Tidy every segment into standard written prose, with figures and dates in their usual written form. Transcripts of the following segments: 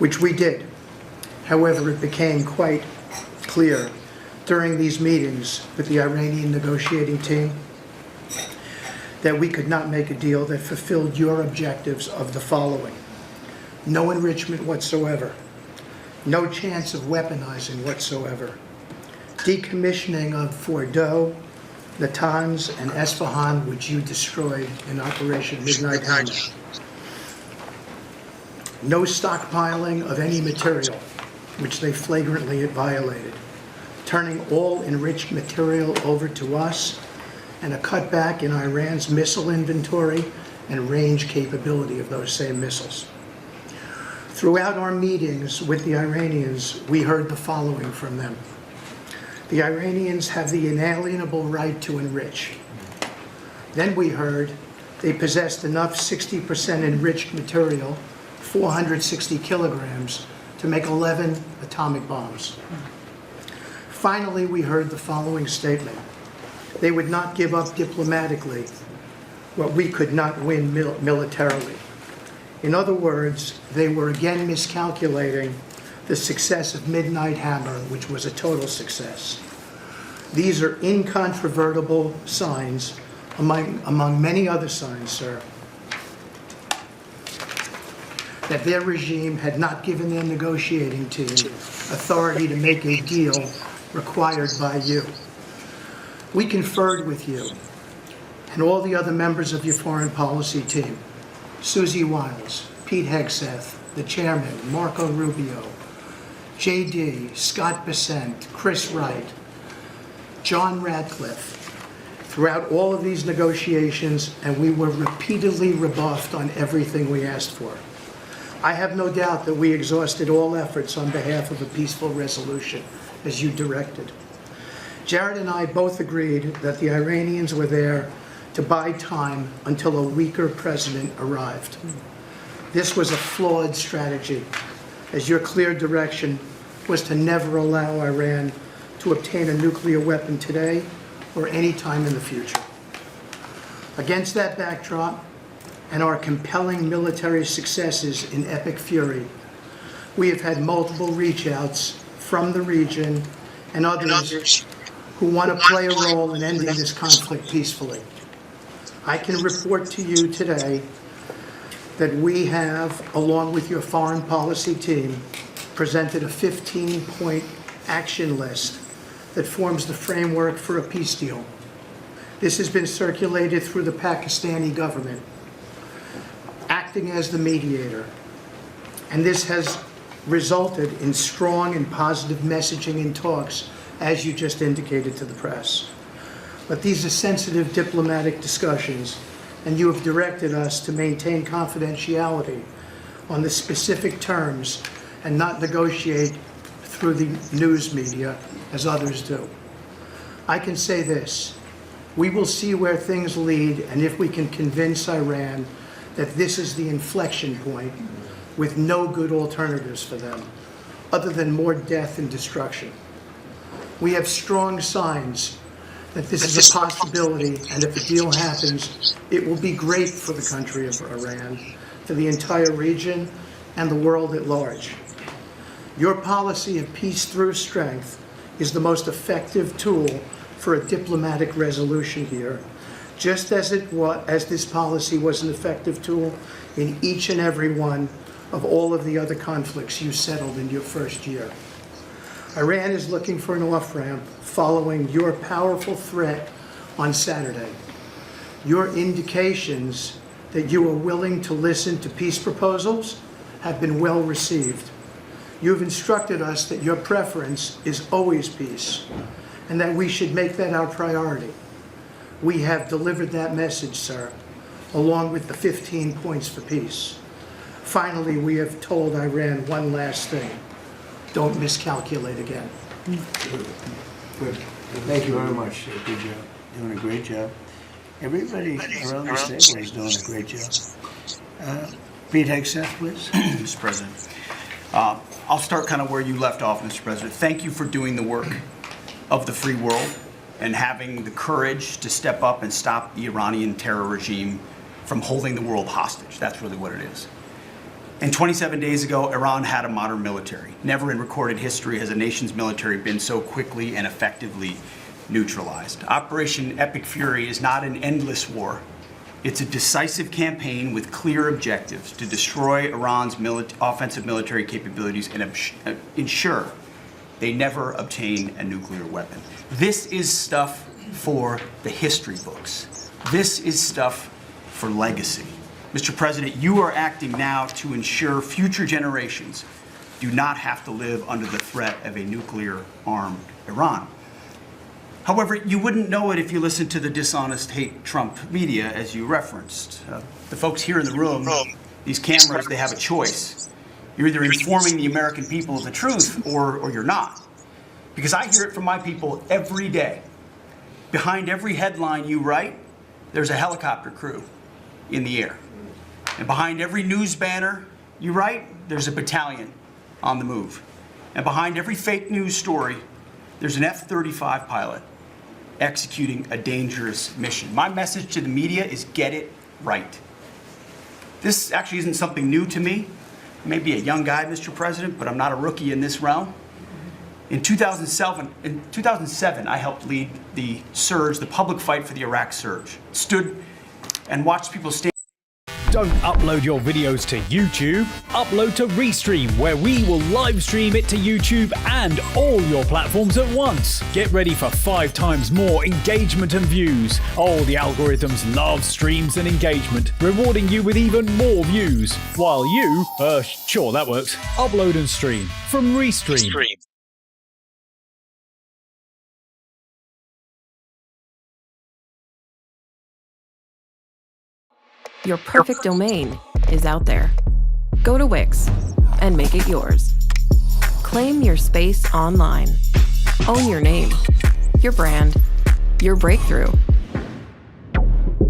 which we did. However, it became quite clear during these meetings with the Iranian negotiating team that we could not make a deal that fulfilled your objectives of the following: no enrichment whatsoever, no chance of weaponizing whatsoever, decommissioning of Fordow, Natanz, and Esfahan, which you destroyed in Operation Midnight Hammer, no stockpiling of any material, which they flagrantly violated, turning all enriched material over to us, and a cutback in Iran's missile inventory and range capability of those same missiles. Throughout our meetings with the Iranians, we heard the following from them. The Iranians have the inalienable right to enrich. Then we heard they possessed enough 60% enriched material, 460 kilograms, to make 11 atomic bombs. Finally, we heard the following statement. They would not give up diplomatically what we could not win militarily. In other words, they were again miscalculating the success of Midnight Hammer, which was a total success. These are incontrovertible signs, among many other signs, sir, that their regime had not given their negotiating team authority to make a deal required by you. We conferred with you and all the other members of your foreign policy team, Susie Wiles, Pete Hegseth, the chairman, Marco Rubio, JD, Scott Bessent, Chris Wright, John Radcliffe, throughout all of these negotiations, and we were repeatedly rebuffed on everything we asked for. I have no doubt that we exhausted all efforts on behalf of a peaceful resolution, as you directed. Jared and I both agreed that the Iranians were there to buy time until a weaker president arrived. This was a flawed strategy, as your clear direction was to never allow Iran to obtain a nuclear weapon today or any time in the future. Against that backdrop and our compelling military successes in Epic Fury, we have had multiple reach-outs from the region and others who want to play a role in ending this conflict peacefully. I can report to you today that we have, along with your foreign policy team, presented a 15-point action list that forms the framework for a peace deal. This has been circulated through the Pakistani government, acting as the mediator, and this has resulted in strong and positive messaging in talks, as you just indicated to the press. But these are sensitive diplomatic discussions, and you have directed us to maintain confidentiality on the specific terms and not negotiate through the news media as others do. I can say this: we will see where things lead, and if we can convince Iran that this is the inflection point with no good alternatives for them, other than more death and destruction. We have strong signs that this is a possibility, and if a deal happens, it will be great for the country of Iran, for the entire region, and the world at large. Your policy of peace through strength is the most effective tool for a diplomatic resolution here, just as this policy was an effective tool in each and every one of all of the other conflicts you settled in your first year. Iran is looking for an off-ramp following your powerful threat on Saturday. Your indications that you are willing to listen to peace proposals have been well received. You've instructed us that your preference is always peace, and that we should make that our priority. We have delivered that message, sir, along with the 15 points for peace. Finally, we have told Iran one last thing: don't miscalculate again. Good. Thank you very much. Good job. Doing a great job. Everybody around the table is doing a great job. Pete Hegseth, please. Mr. President. I'll start kind of where you left off, Mr. President. Thank you for doing the work of the free world and having the courage to step up and stop the Iranian terror regime from holding the world hostage. That's really what it is. And 27 days ago, Iran had a modern military. Never in recorded history has a nation's military been so quickly and effectively neutralized. Operation Epic Fury is not an endless war. It's a decisive campaign with clear objectives to destroy Iran's offensive military capabilities and ensure they never obtain a nuclear weapon. This is stuff for the history books. This is stuff for legacy. Mr. President, you are acting now to ensure future generations do not have to live under the threat of a nuclear-armed Iran. However, you wouldn't know it if you listened to the dishonest hate Trump media, as you referenced. The folks here in the room, these cameras, they have a choice. You're either informing the American people of the truth or you're not. Because I hear it from my people every day. Behind every headline you write, there's a helicopter crew in the air. And behind every news banner you write, there's a battalion on the move. And behind every fake news story, there's an F-35 pilot executing a dangerous mission. My message to the media is get it right. This actually isn't something new to me. I may be a young guy, Mr. President, but I'm not a rookie in this realm. In 2007, I helped lead the surge, the public fight for the Iraq surge. Stood and watched people stand. Don't upload your videos to YouTube. Upload to Restream, where we will live stream it to YouTube and all your platforms at once. Get ready for 5 times more engagement and views. Oh, the algorithms love streams and engagement, rewarding you with even more views. While you, sure that works, upload and stream from Restream. Your perfect domain is out there. Go to Wix and make it yours. Claim your space online. Own your name, your brand, your breakthrough.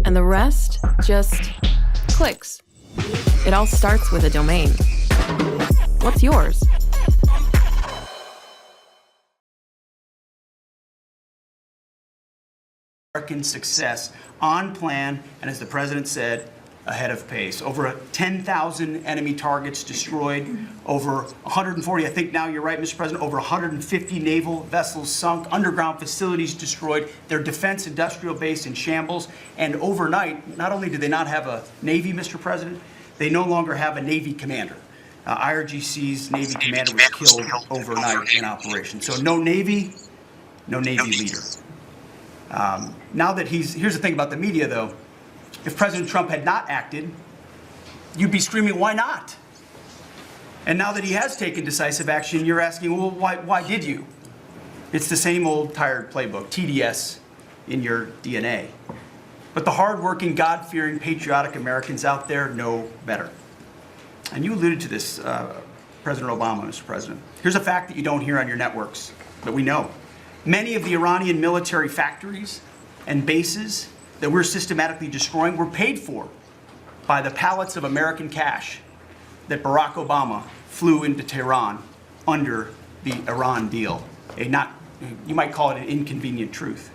And the rest just clicks. It all starts with a domain. What's yours? American success on plan, and as the president said, ahead of pace. Over 10,000 enemy targets destroyed, over 140, I think now you're right, Mr. President, over 150 naval vessels sunk, underground facilities destroyed, their defense industrial base in shambles, and overnight, not only do they not have a Navy, Mr. President, they no longer have a Navy commander. IRGC's Navy commander was killed overnight in operation. So no Navy, no Navy leader. Now that here's the thing about the media, though. If President Trump had not acted, you'd be screaming, why not? And now that he has taken decisive action, you're asking, well, why did you? It's the same old tired playbook, TDS in your DNA. But the hardworking, God-fearing, patriotic Americans out there know better. And you alluded to this, President Obama, Mr. President. Here's a fact that you don't hear on your networks, but we know. Many of the Iranian military factories and bases that we're systematically destroying were paid for by the pallets of American cash that Barack Obama flew into Tehran under the Iran deal. You might call it an inconvenient truth.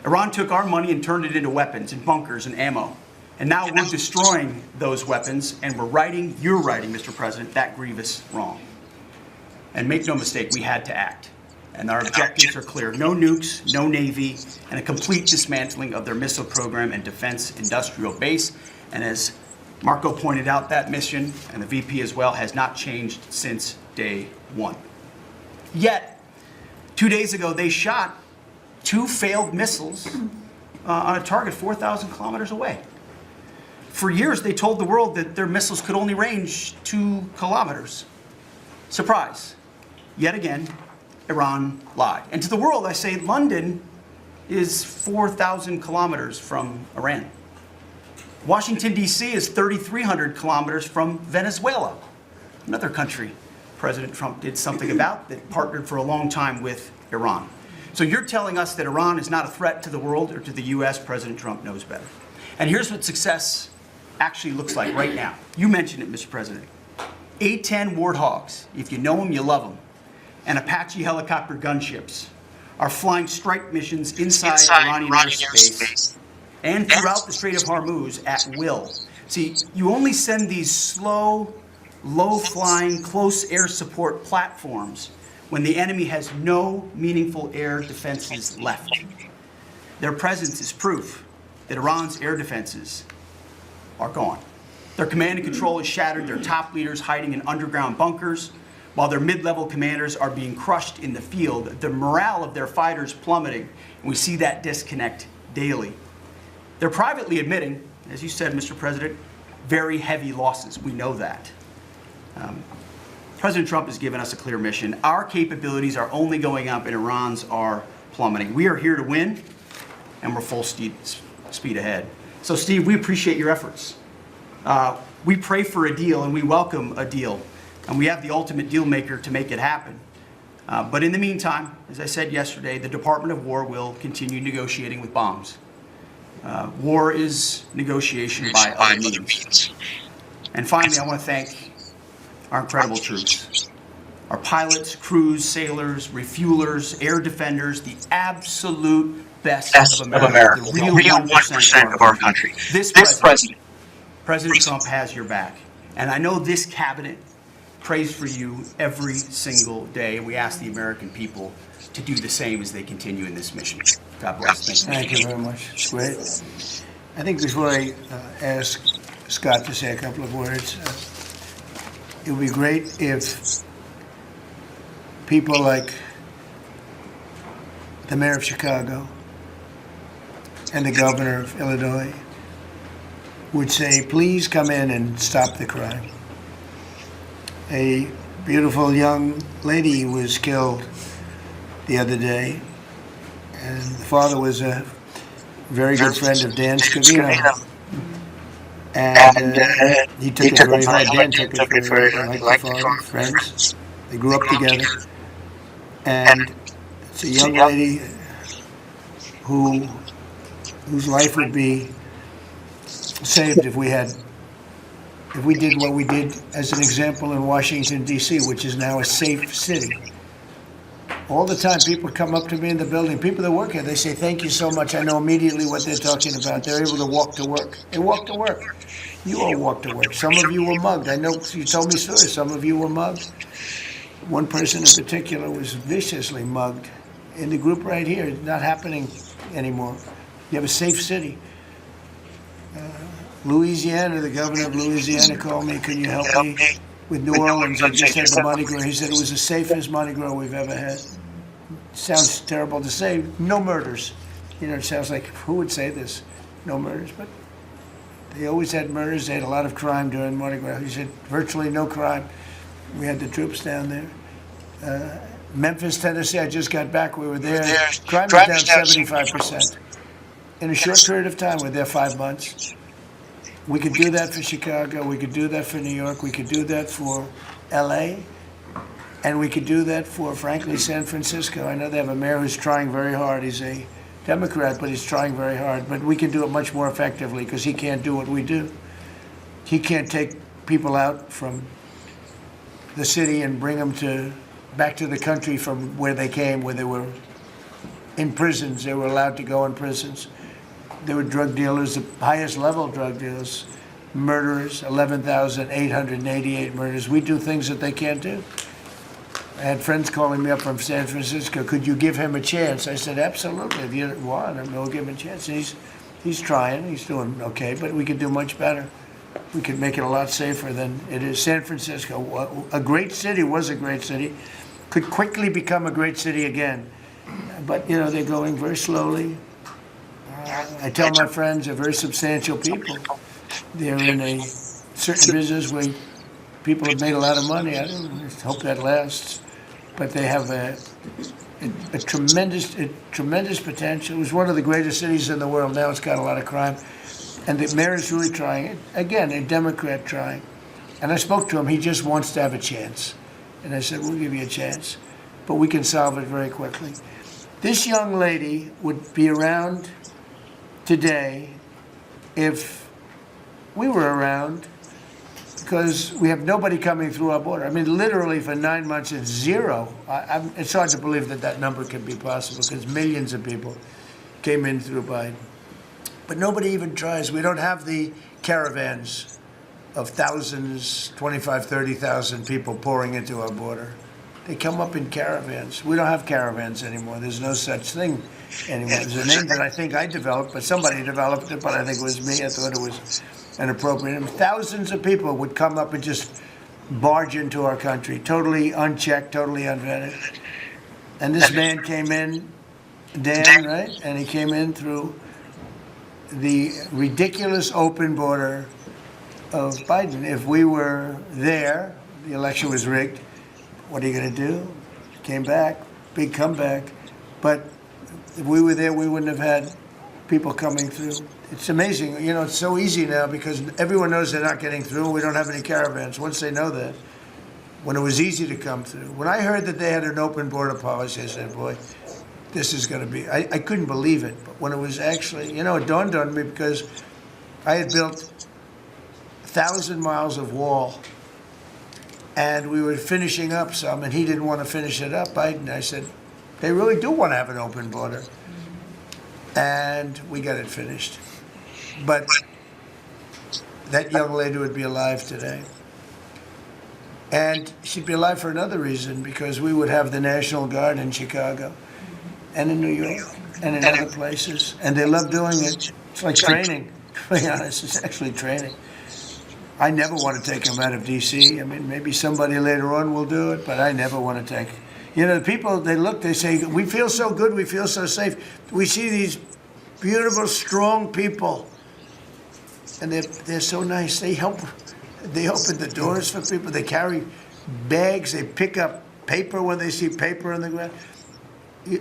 Iran took our money and turned it into weapons and bunkers and ammo. And now we're destroying those weapons, and you're writing, Mr. President, that grievous wrong. And make no mistake, we had to act. And our objectives are clear. No nukes, no Navy, and a complete dismantling of their missile program and defense industrial base. And as Marco pointed out, that mission, and the VP as well, has not changed since day one. Yet, 2 days ago, they shot 2 failed missiles on a target 4,000 kilometers away. For years, they told the world that their missiles could only range 2 kilometers. Surprise. Yet again, Iran lied. And to the world, I say London is 4,000 kilometers from Iran. Washington, D.C. is 3,300 kilometers from Venezuela, another country President Trump did something about that partnered for a long time with Iran. So you're telling us that Iran is not a threat to the world or to the U.S. President Trump knows better. And here's what success actually looks like right now. You mentioned it, Mr. President. A-10 Warthogs, if you know them, you love them, and Apache helicopter gunships are flying strike missions inside Iranian airspace and throughout the Strait of Hormuz at will. See, you only send these slow, low-flying, close air support platforms when the enemy has no meaningful air defenses left. Their presence is proof that Iran's air defenses are gone. Their command and control is shattered, their top leaders hiding in underground bunkers, while their mid-level commanders are being crushed in the field. The morale of their fighters plummeting, and we see that disconnect daily. They're privately admitting, as you said, Mr. President, very heavy losses. We know that. President Trump has given us a clear mission. Our capabilities are only going up and Iran's are plummeting. We are here to win, and we're full speed ahead. So, Steve, we appreciate your efforts. We pray for a deal and we welcome a deal, and we have the ultimate deal maker to make it happen. But in the meantime, as I said yesterday, the Department of War will continue negotiating with bombs. War is negotiation by other means. And finally, I want to thank our incredible troops. Our pilots, crews, sailors, refuelers, air defenders, the absolute best of America. The real 1% of our country. This president, President Trump, has your back. And I know this cabinet prays for you every single day. And we ask the American people to do the same as they continue in this mission. God bless. Thank you very much. It's great. I think before I ask Scott to say a couple of words, it would be great if people like the mayor of Chicago and the governor of Illinois would say, please come in and stop the crime. A beautiful young lady was killed the other day, and the father was a very good friend of Dan Scavino. And he took it very hard. Dan took it very hard, like the father, friends. They grew up together. And it's a young lady whose life would be saved if we did what we did as an example in Washington, D.C., which is now a safe city. All the time, people come up to me in the building, people that work here, they say, thank you so much. I know immediately what they're talking about. They're able to walk to work. They walk to work. You all walk to work. Some of you were mugged. I know you told me stories. Some of you were mugged. One person in particular was viciously mugged in the group right here. It's not happening anymore. You have a safe city. Louisiana, the governor of Louisiana called me, can you help me with New Orleans? I just had the Mardi Gras. He said it was the safest Mardi Gras we've ever had. Sounds terrible to say. No murders. You know, it sounds like, who would say this? No murders. But they always had murders. They had a lot of crime during Mardi Gras. He said virtually no crime. We had the troops down there. Memphis, Tennessee, I just got back. We were there. Crime was down 75%. In a short period of time, we were there 5 months. We could do that for Chicago. We could do that for New York. We could do that for L.A. And we could do that for, frankly, San Francisco. I know they have a mayor who's trying very hard. He's a Democrat, but he's trying very hard. But we can do it much more effectively because he can't do what we do. He can't take people out from the city and bring them back to the country from where they came, where they were in prisons. They were allowed to go in prisons. There were drug dealers, the highest level drug dealers, murderers, 11,888 murders. We do things that they can't do. I had friends calling me up from San Francisco. Could you give him a chance? I said, absolutely. If you want him, we'll give him a chance. And he's trying. He's doing okay, but we could do much better. We could make it a lot safer than it is. San Francisco, a great city, was a great city, could quickly become a great city again. But, you know, they're going very slowly. I tell my friends, they're very substantial people. They're in a certain business where people have made a lot of money. I don't hope that lasts. But they have a tremendous potential. It was one of the greatest cities in the world. Now it's got a lot of crime. And the mayor is really trying. Again, a Democrat trying. And I spoke to him. He just wants to have a chance. And I said, we'll give you a chance. But we can solve it very quickly. This young lady would be around today if we were around, because we have nobody coming through our border. I mean, literally for 9 months, it's zero. It's hard to believe that number can be possible because millions of people came in through Biden. But nobody even tries. We don't have the caravans of thousands, 25, 30,000 people pouring into our border. They come up in caravans. We don't have caravans anymore. There's no such thing anymore. There's a name that I think I developed, but somebody developed it, but I think it was me. I thought it was inappropriate. And thousands of people would come up and just barge into our country, totally unchecked, totally unvetted. And this man came in, Dan, right? And he came in through the ridiculous open border of Biden. If we were there, the election was rigged. What are you going to do? Came back, big comeback. But if we were there, we wouldn't have had people coming through. It's amazing. You know, it's so easy now because everyone knows they're not getting through. We don't have any caravans. Once they know that, when it was easy to come through. When I heard that they had an open border policy, I said, boy, this is going to be, I couldn't believe it. But when it was actually, you know, it dawned on me because I had built 1,000 miles of wall. And we were finishing up some, and he didn't want to finish it up. I said, they really do want to have an open border. And we got it finished. But that young lady would be alive today. And she'd be alive for another reason, because we would have the National Guard in Chicago and in New York and in other places. And they love doing it. It's like training, to be honest. It's actually training. I never want to take them out of D.C. I mean, maybe somebody later on will do it, but I never want to take. You know, the people, they look, they say, we feel so good, we feel so safe. We see these beautiful, strong people, and they're so nice. They help. They open the doors for people. They carry bags. They pick up paper when they see paper on the ground.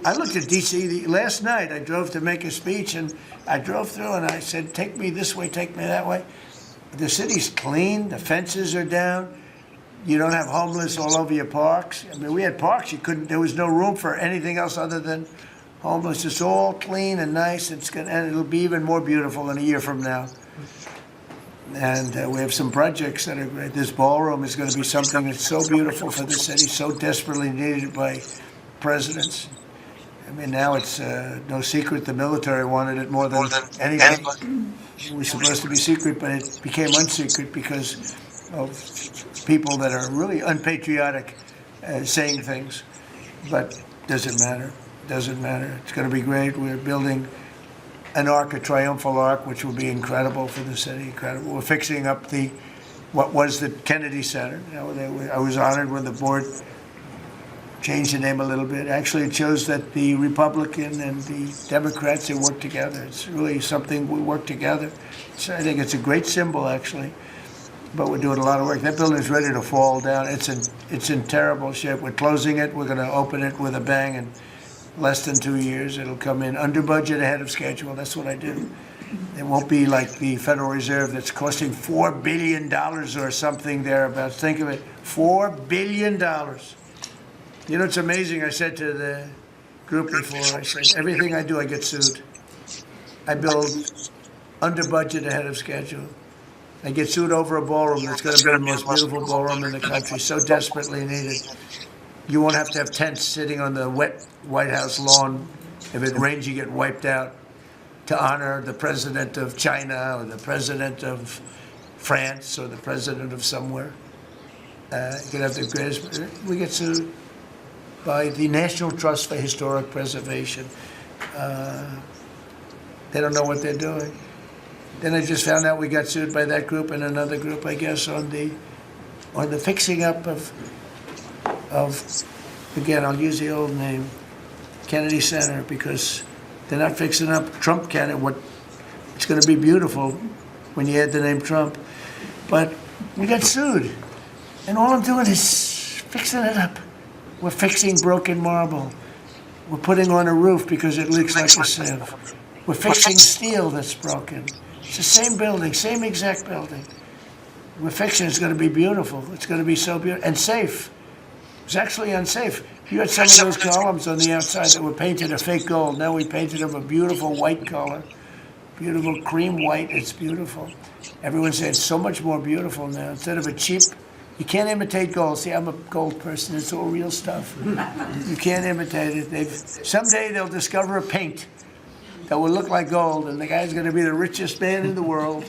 I looked at D.C. last night. I drove to make a speech, and I drove through, and I said, take me this way, take me that way. The city's clean. The fences are down. You don't have homeless all over your parks. I mean, we had parks. There was no room for anything else other than homeless. It's all clean and nice. And it'll be even more beautiful in a year from now. And we have some projects that are great. This ballroom is going to be something that's so beautiful for the city, so desperately needed by presidents. I mean, now it's no secret the military wanted it more than anything. It was supposed to be secret, but it became unsecret because of people that are really unpatriotic saying things. But doesn't matter. Doesn't matter. It's going to be great. We're building an arc, a triumphal arc, which will be incredible for the city. Incredible. We're fixing up what was the Kennedy Center. You know, I was honored when the board changed the name a little bit. Actually, it shows that the Republican and the Democrats, they work together. It's really something we work together. So I think it's a great symbol, actually. But we're doing a lot of work. That building is ready to fall down. It's in terrible shape. We're closing it. We're going to open it with a bang in less than 2 years. It'll come in under budget, ahead of schedule. That's what I do. It won't be like the Federal Reserve that's costing $4 billion or something thereabouts. Think of it, $4 billion. You know, it's amazing. I said to the group before, I said, everything I do, I get sued. I build under budget, ahead of schedule. I get sued over a ballroom that's going to be the most beautiful ballroom in the country, so desperately needed. You won't have to have tents sitting on the wet White House lawn. If it rains, you get wiped out, to honor the president of China or the president of France or the president of somewhere. You can have the greatest. We get sued by the National Trust for Historic Preservation. They don't know what they're doing. Then I just found out we got sued by that group and another group, I guess, on the fixing up of again, I'll use the old name, Kennedy Center, because they're not fixing up Trump Kennedy. It's going to be beautiful when you add the name Trump. But we got sued, and all I'm doing is fixing it up. We're fixing broken marble. We're putting on a roof because it leaks like a sieve. We're fixing steel that's broken. It's the same building, same exact building. We're fixing it. It's going to be beautiful. It's going to be so beautiful and safe. It's actually unsafe. You had some of those columns on the outside that were painted a fake gold. Now we painted them a beautiful white color, beautiful cream white. It's beautiful. Everyone said it's so much more beautiful now. Instead of a cheap, you can't imitate gold. See, I'm a gold person. It's all real stuff. You can't imitate it. Someday they'll discover a paint that will look like gold, and the guy's going to be the richest man in the world.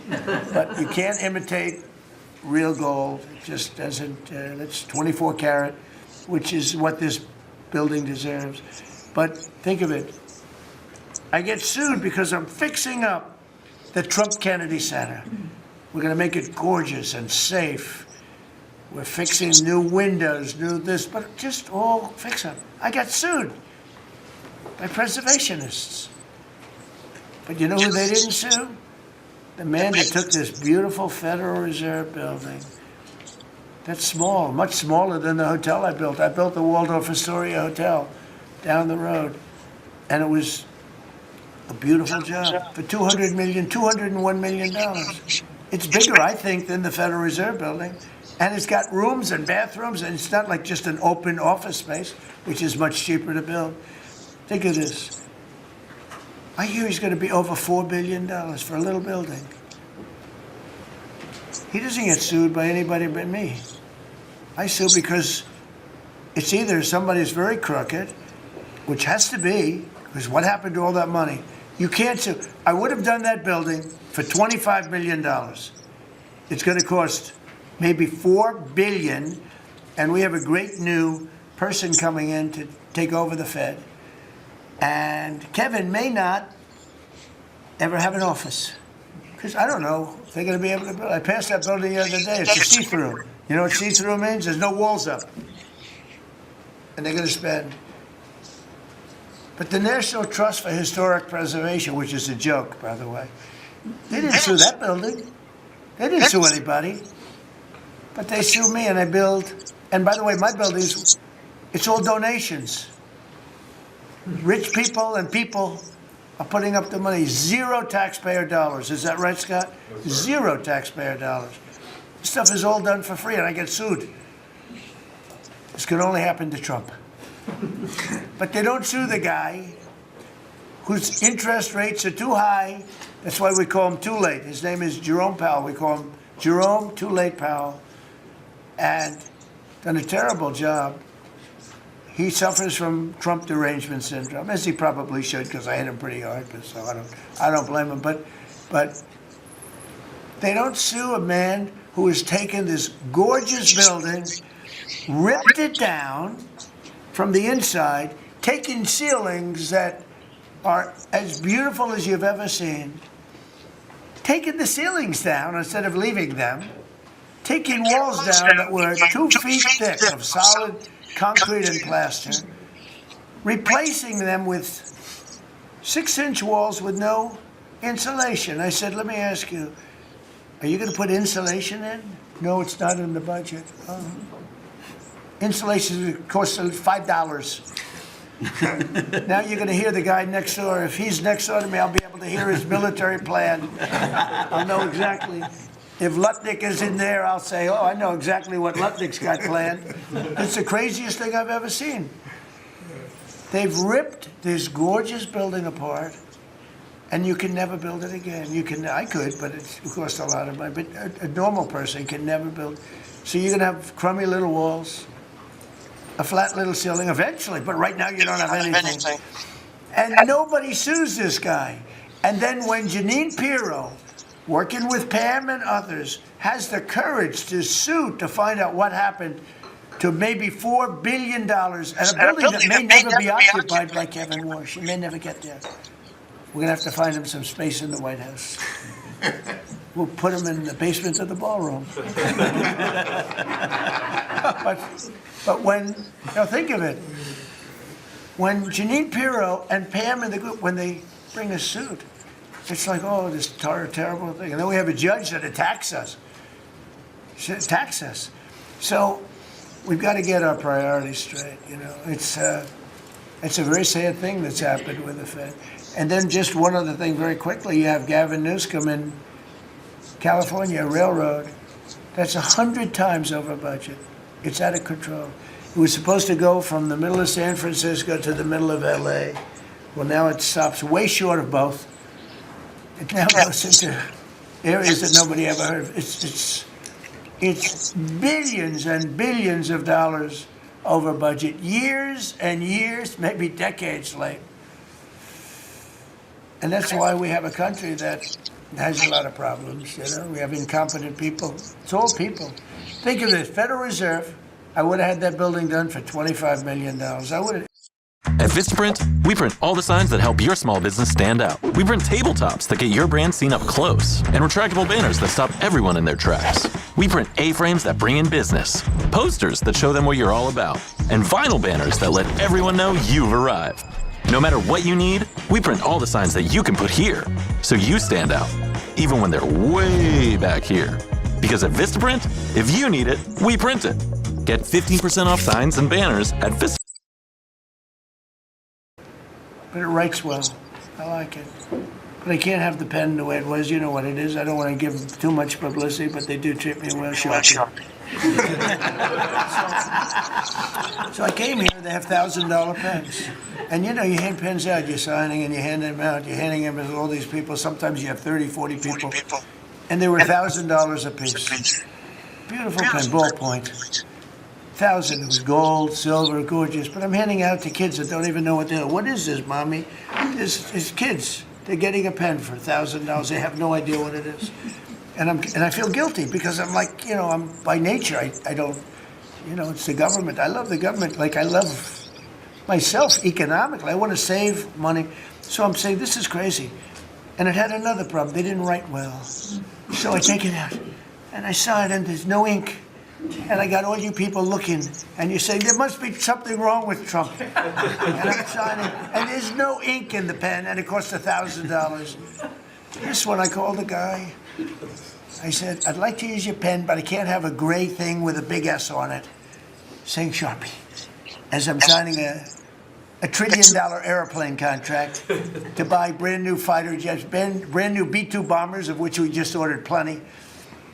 But you can't imitate real gold. It just doesn't, that's 24 karat, which is what this building deserves. But think of it. I get sued because I'm fixing up the Trump Kennedy Center. We're going to make it gorgeous and safe. We're fixing new windows, new this, but just all fix up. I got sued by preservationists. But you know who they didn't sue? The man that took this beautiful Federal Reserve building. That's small, much smaller than the hotel I built. I built the Waldorf Astoria Hotel down the road. And it was a beautiful job for $201 million. It's bigger, I think, than the Federal Reserve building. And it's got rooms and bathrooms, and it's not like just an open office space, which is much cheaper to build. Think of this. I hear he's going to be over $4 billion for a little building. He doesn't get sued by anybody but me. I sue because it's either somebody's very crooked, which has to be, because what happened to all that money? You can't sue. I would have done that building for $25 million. It's going to cost maybe $4 billion, and we have a great new person coming in to take over the Fed. And Kevin may not ever have an office. Because I don't know if they're going to be able to build. I passed that building the other day. It's a see-through. You know what see-through means? There's no walls up. And they're going to spend. But the National Trust for Historic Preservation, which is a joke, by the way, they didn't sue that building. They didn't sue anybody. But they sued me, and I build. And by the way, my buildings, it's all donations. Rich people and people are putting up the money. Zero taxpayer dollars. Is that right, Scott? Zero taxpayer dollars. This stuff is all done for free, and I get sued. This could only happen to Trump. But they don't sue the guy whose interest rates are too high. That's why we call him Too Late. His name is Jerome Powell. We call him Jerome Too Late Powell. And done a terrible job. He suffers from Trump derangement syndrome, as he probably should, because I hit him pretty hard. But so I don't blame him. But they don't sue a man who has taken this gorgeous building, ripped it down from the inside, taking ceilings that are as beautiful as you've ever seen, taking the ceilings down instead of leaving them, taking walls down that were 2 feet thick of solid concrete and plaster, replacing them with 6-inch walls with no insulation. I said, let me ask you, are you going to put insulation in? No, it's not in the budget. Oh. Insulation costs $5. Now you're going to hear the guy next door. If he's next door to me, I'll be able to hear his military plan. I'll know exactly. If Lutnick is in there, I'll say, oh, I know exactly what Lutnick's got planned. It's the craziest thing I've ever seen. They've ripped this gorgeous building apart, and you can never build it again. I could, but it costs a lot of money. But a normal person can never build. So you're going to have crummy little walls, a flat little ceiling eventually, but right now you don't have anything. And nobody sues this guy. And then when Jeanine Pirro, working with Pam and others, has the courage to sue to find out what happened to maybe $4 billion at a building that may never be occupied by Kevin Warsh. He may never get there. We're going to have to find him some space in the White House. We'll put him in the basement of the ballroom. But when, now think of it, when Jeanine Pirro and Pam and the group, when they bring a suit, it's like, oh, this terrible thing. And then we have a judge that attacks us. So we've got to get our priorities straight, you know. It's a very sad thing that's happened with the Fed. And then just one other thing very quickly, you have Gavin Newsom in California Railroad. That's 100 times over budget. It's out of control. It was supposed to go from the middle of San Francisco to the middle of LA. Well, now it stops way short of both. It now goes into areas that nobody ever heard of. It's billions and billions of dollars over budget, years and years, maybe decades late. And that's why we have a country that has a lot of problems, you know. We have incompetent people. It's all people. Think of this, Federal Reserve, I would have had that building done for $25 million. I would have. At Vistaprint, we print all the signs that help your small business stand out. We print tabletops that get your brand seen up close, and retractable banners that stop everyone in their tracks. We print A-frames that bring in business, posters that show them what you're all about, and vinyl banners that let everyone know you've arrived. No matter what you need, we print all the signs that you can put here, so you stand out, even when they're way back here. Because at Vistaprint, if you need it, we print it. Get 15% off signs and banners at Vistaprint. But it writes well. I like it. But I can't have the pen the way it was. You know what it is. I don't want to give too much publicity, but they do treat me well. Sharpie. So I came here. They have $1,000 pens. And you know, you hand pens out. You're signing and you hand them out. You're handing them to all these people. Sometimes you have 30, 40 people. And they were $1,000 a piece. Beautiful pen, ballpoint. 1,000. It was gold, silver, gorgeous. But I'm handing out to kids that don't even know what they're. What is this, mommy? It's kids. They're getting a pen for $1,000. They have no idea what it is, and I feel guilty because I'm like, you know, I'm by nature I don't, you know, it's the government. I love the government like I love myself economically. I want to save money, so I'm saying this is crazy, and it had another problem. They didn't write well, so I take it out, and I saw it, and there's no ink. And I got all you people looking, and you say, there must be something wrong with Trump. And I'm signing, and there's no ink in the pen, and it costs $1,000. This one, I called the guy. I said, I'd like to use your pen, but I can't have a gray thing with a big S on it, saying Sharpie, as I'm signing a $1 trillion airplane contract to buy brand new fighter jets, brand new B-2 bombers, of which we just ordered plenty.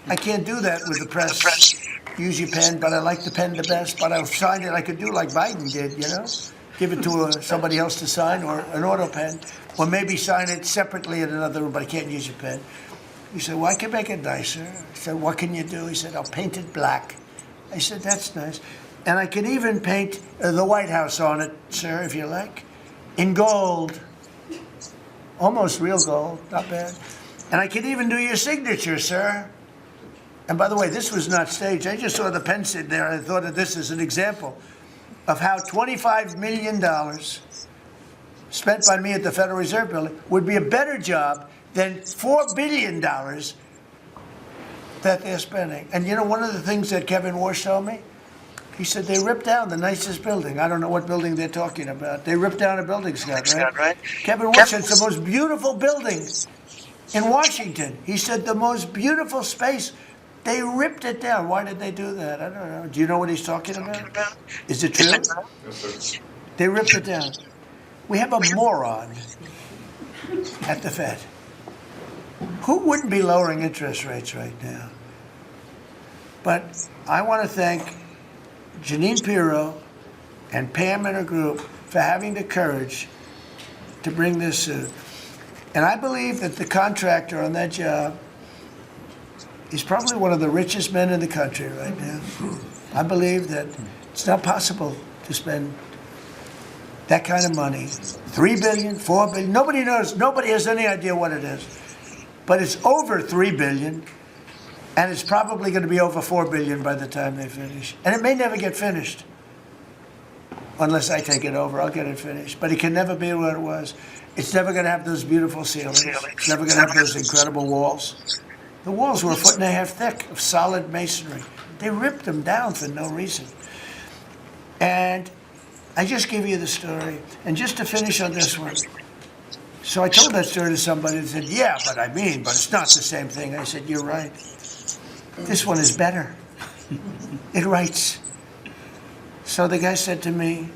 I can't do that with the press. Use your pen, but I like the pen the best. But I've signed it. I could do like Biden did, you know, give it to somebody else to sign, or an auto pen, or maybe sign it separately in another room. But I can't use your pen. He said, "Well, I can make it nicer." I said, "What can you do?" He said, "I'll paint it black." I said, "That's nice, and I can even paint the White House on it, sir, if you like, in gold, almost real gold, not bad. And I can even do your signature, sir." And by the way, this was not staged. I just saw the pen sit there. I thought of this as an example of how $25 million spent by me at the Federal Reserve Building would be a better job than $4 billion that they're spending. And you know, one of the things that Kevin Warsh told me, he said they ripped down the nicest building. I don't know what building they're talking about. They ripped down a building, Scott, right? Kevin Warsh said it's the most beautiful building in Washington. He said the most beautiful space. They ripped it down. Why did they do that? I don't know. Do you know what he's talking about? Is it true? They ripped it down. We have a moron at the Fed. Who wouldn't be lowering interest rates right now? But I want to thank Janine Pirro and Pam and her group for having the courage to bring this suit. And I believe that the contractor on that job is probably one of the richest men in the country right now. I believe that it's not possible to spend that kind of money. $3 billion, $4 billion, nobody knows, nobody has any idea what it is. But it's over $3 billion, and it's probably going to be over $4 billion by the time they finish. And it may never get finished. Unless I take it over, I'll get it finished. But it can never be what it was. It's never going to have those beautiful ceilings. It's never going to have those incredible walls. The walls were 1.5 feet thick of solid masonry. They ripped them down for no reason. And I just give you the story. And just to finish on this one. So I told that story to somebody and said, yeah, but it's not the same thing. I said, you're right. This one is better. It writes. So the guy said to me,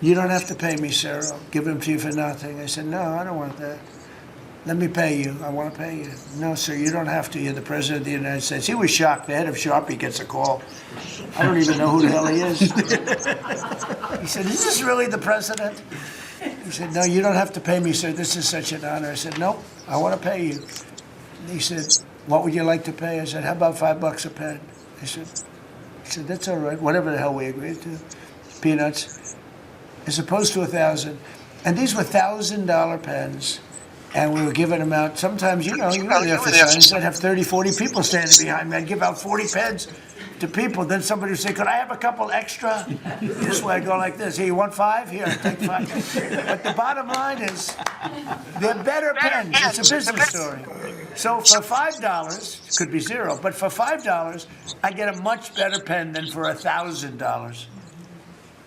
you don't have to pay me, sir. I'll give them to you for nothing. I said, no, I don't want that. Let me pay you. I want to pay you. No, sir, you don't have to. You're the President of the United States. He was shocked. The head of Sharpie gets a call. I don't even know who the hell he is. He said, is this really the President? He said, no, you don't have to pay me, sir. This is such an honor. I said, no, I want to pay you. And he said, what would you like to pay? I said, how about $5 a pen? He said, that's all right. Whatever the hell we agreed to. Peanuts. As opposed to 1,000. And these were $1,000 pens. And we were giving them out, sometimes, you were there for signs, I'd have 30, 40 people standing behind me. I'd give out 40 pens to people. Then somebody would say, could I have a couple extra? This way, I'd go like this. Here, you want 5? Here, take 5. But the bottom line is, they're better pens. It's a business story. So for $5, it could be 0, but for $5, I get a much better pen than for $1,000.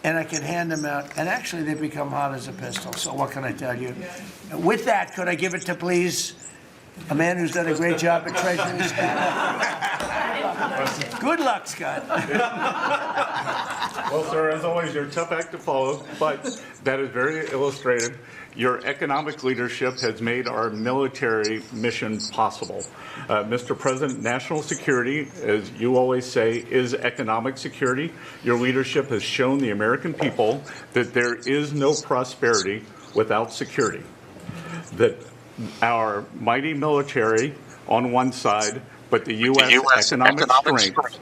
And I can hand them out, and actually they become hot as a pistol, so what can I tell you? With that, could I give it to, please, a man who's done a great job at Treasury, Scott? Good luck, Scott. Well, sir, as always, you're a tough act to follow, but that is very illustrative. Your economic leadership has made our military mission possible. Mr. President, national security, as you always say, is economic security. Your leadership has shown the American people that there is no prosperity without security. That our mighty military on one side, but the U.S. economic strength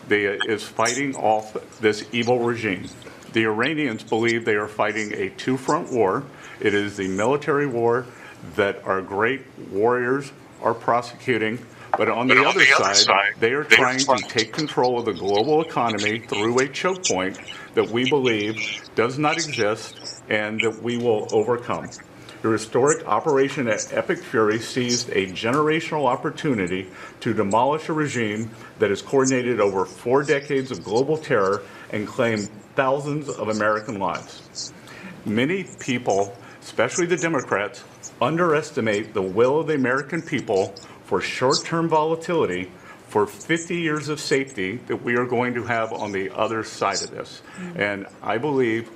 is fighting off this evil regime. The Iranians believe they are fighting a two-front war. It is the military war that our great warriors are prosecuting, but on the other side, they are trying to take control of the global economy through a choke point that we believe does not exist and that we will overcome. The historic Operation Epic Fury seized a generational opportunity to demolish a regime that has coordinated over 4 decades of global terror and claimed thousands of American lives. Many people, especially the Democrats, underestimate the will of the American people for short-term volatility for 50 years of safety that we are going to have on the other side of this. And I believe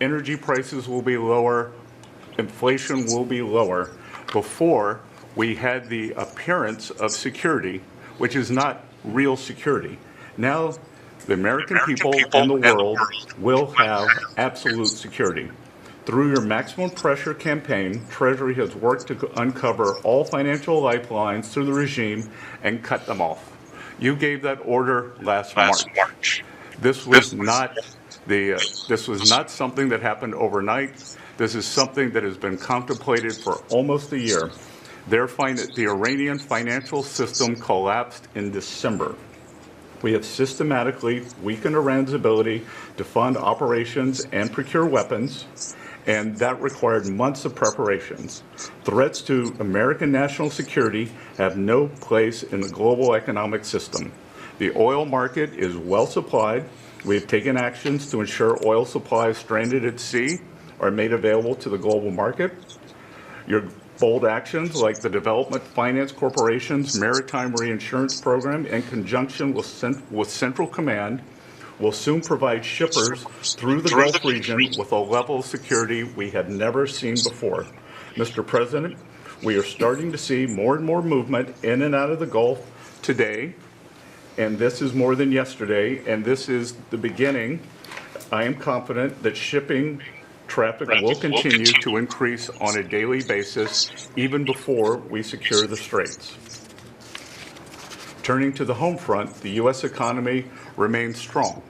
energy prices will be lower, inflation will be lower before we had the appearance of security, which is not real security. Now, the American people and the world will have absolute security. Through your maximum pressure campaign, Treasury has worked to uncover all financial lifelines through the regime and cut them off. You gave that order last March. This was not something that happened overnight. This is something that has been contemplated for almost a year. The Iranian financial system collapsed in December. We have systematically weakened Iran's ability to fund operations and procure weapons, and that required months of preparations. Threats to American national security have no place in the global economic system. The oil market is well supplied. We have taken actions to ensure oil supplies stranded at sea are made available to the global market. Your bold actions like the Development Finance Corporation's Maritime Reinsurance Program in conjunction with Central Command will soon provide shippers through the Gulf region with a level of security we have never seen before. Mr. President, we are starting to see more and more movement in and out of the Gulf today, and this is more than yesterday, and this is the beginning. I am confident that shipping traffic will continue to increase on a daily basis, even before we secure the straits. Turning to the home front, the U.S. economy remains strong.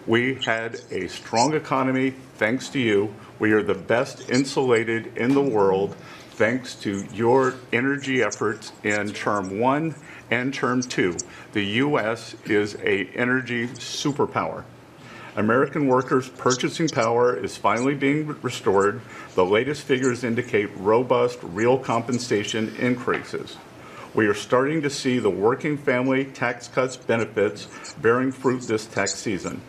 We had a strong economy thanks to you. We are the best insulated in the world thanks to your energy efforts in Term 1 and Term 2. The U.S. is an energy superpower. American workers' purchasing power is finally being restored. The latest figures indicate robust real compensation increases. We are starting to see the working family tax cuts benefits bearing fruit this tax season.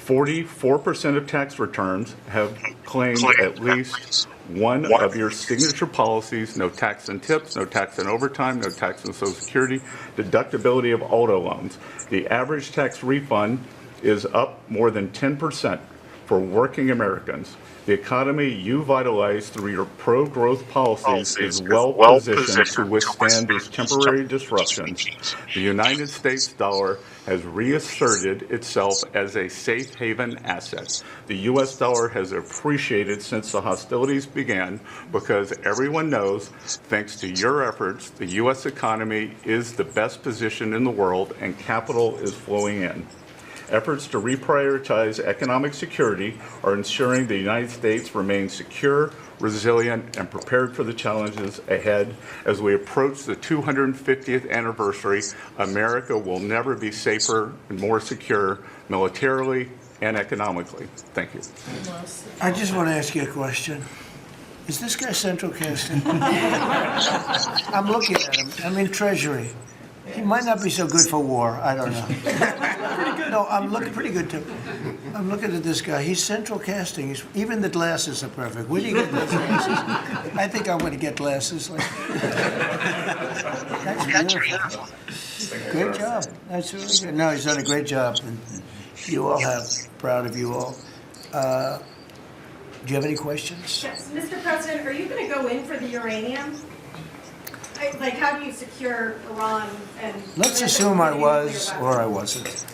44% of tax returns have claimed at least one of your signature policies: no tax on tips, no tax on overtime, no tax on Social Security, deductibility of auto loans. The average tax refund is up more than 10% for working Americans. The economy you vitalized through your pro-growth policies is well-positioned to withstand these temporary disruptions. The United States dollar has reasserted itself as a safe haven asset. The U.S. dollar has appreciated since the hostilities began because everyone knows, thanks to your efforts, the U.S. economy is the best position in the world and capital is flowing in. Efforts to reprioritize economic security are ensuring the United States remains secure, resilient, and prepared for the challenges ahead. As we approach the 250th anniversary, America will never be safer and more secure militarily and economically. Thank you. I just want to ask you a question. Is this guy Central Casting? I'm looking at him. I'm in Treasury. He might not be so good for war. I don't know. No, I'm looking pretty good too. I'm looking at this guy. He's Central Casting. Even the glasses are perfect. Where do you get those glasses? I think I'm going to get glasses. That's beautiful. Great job. That's really good. No, he's done a great job. And you all have. Proud of you all. Do you have any questions? Yes, Mr. President, are you going to go in for the uranium? Like, how do you secure Iran and... Let's assume I was or I wasn't.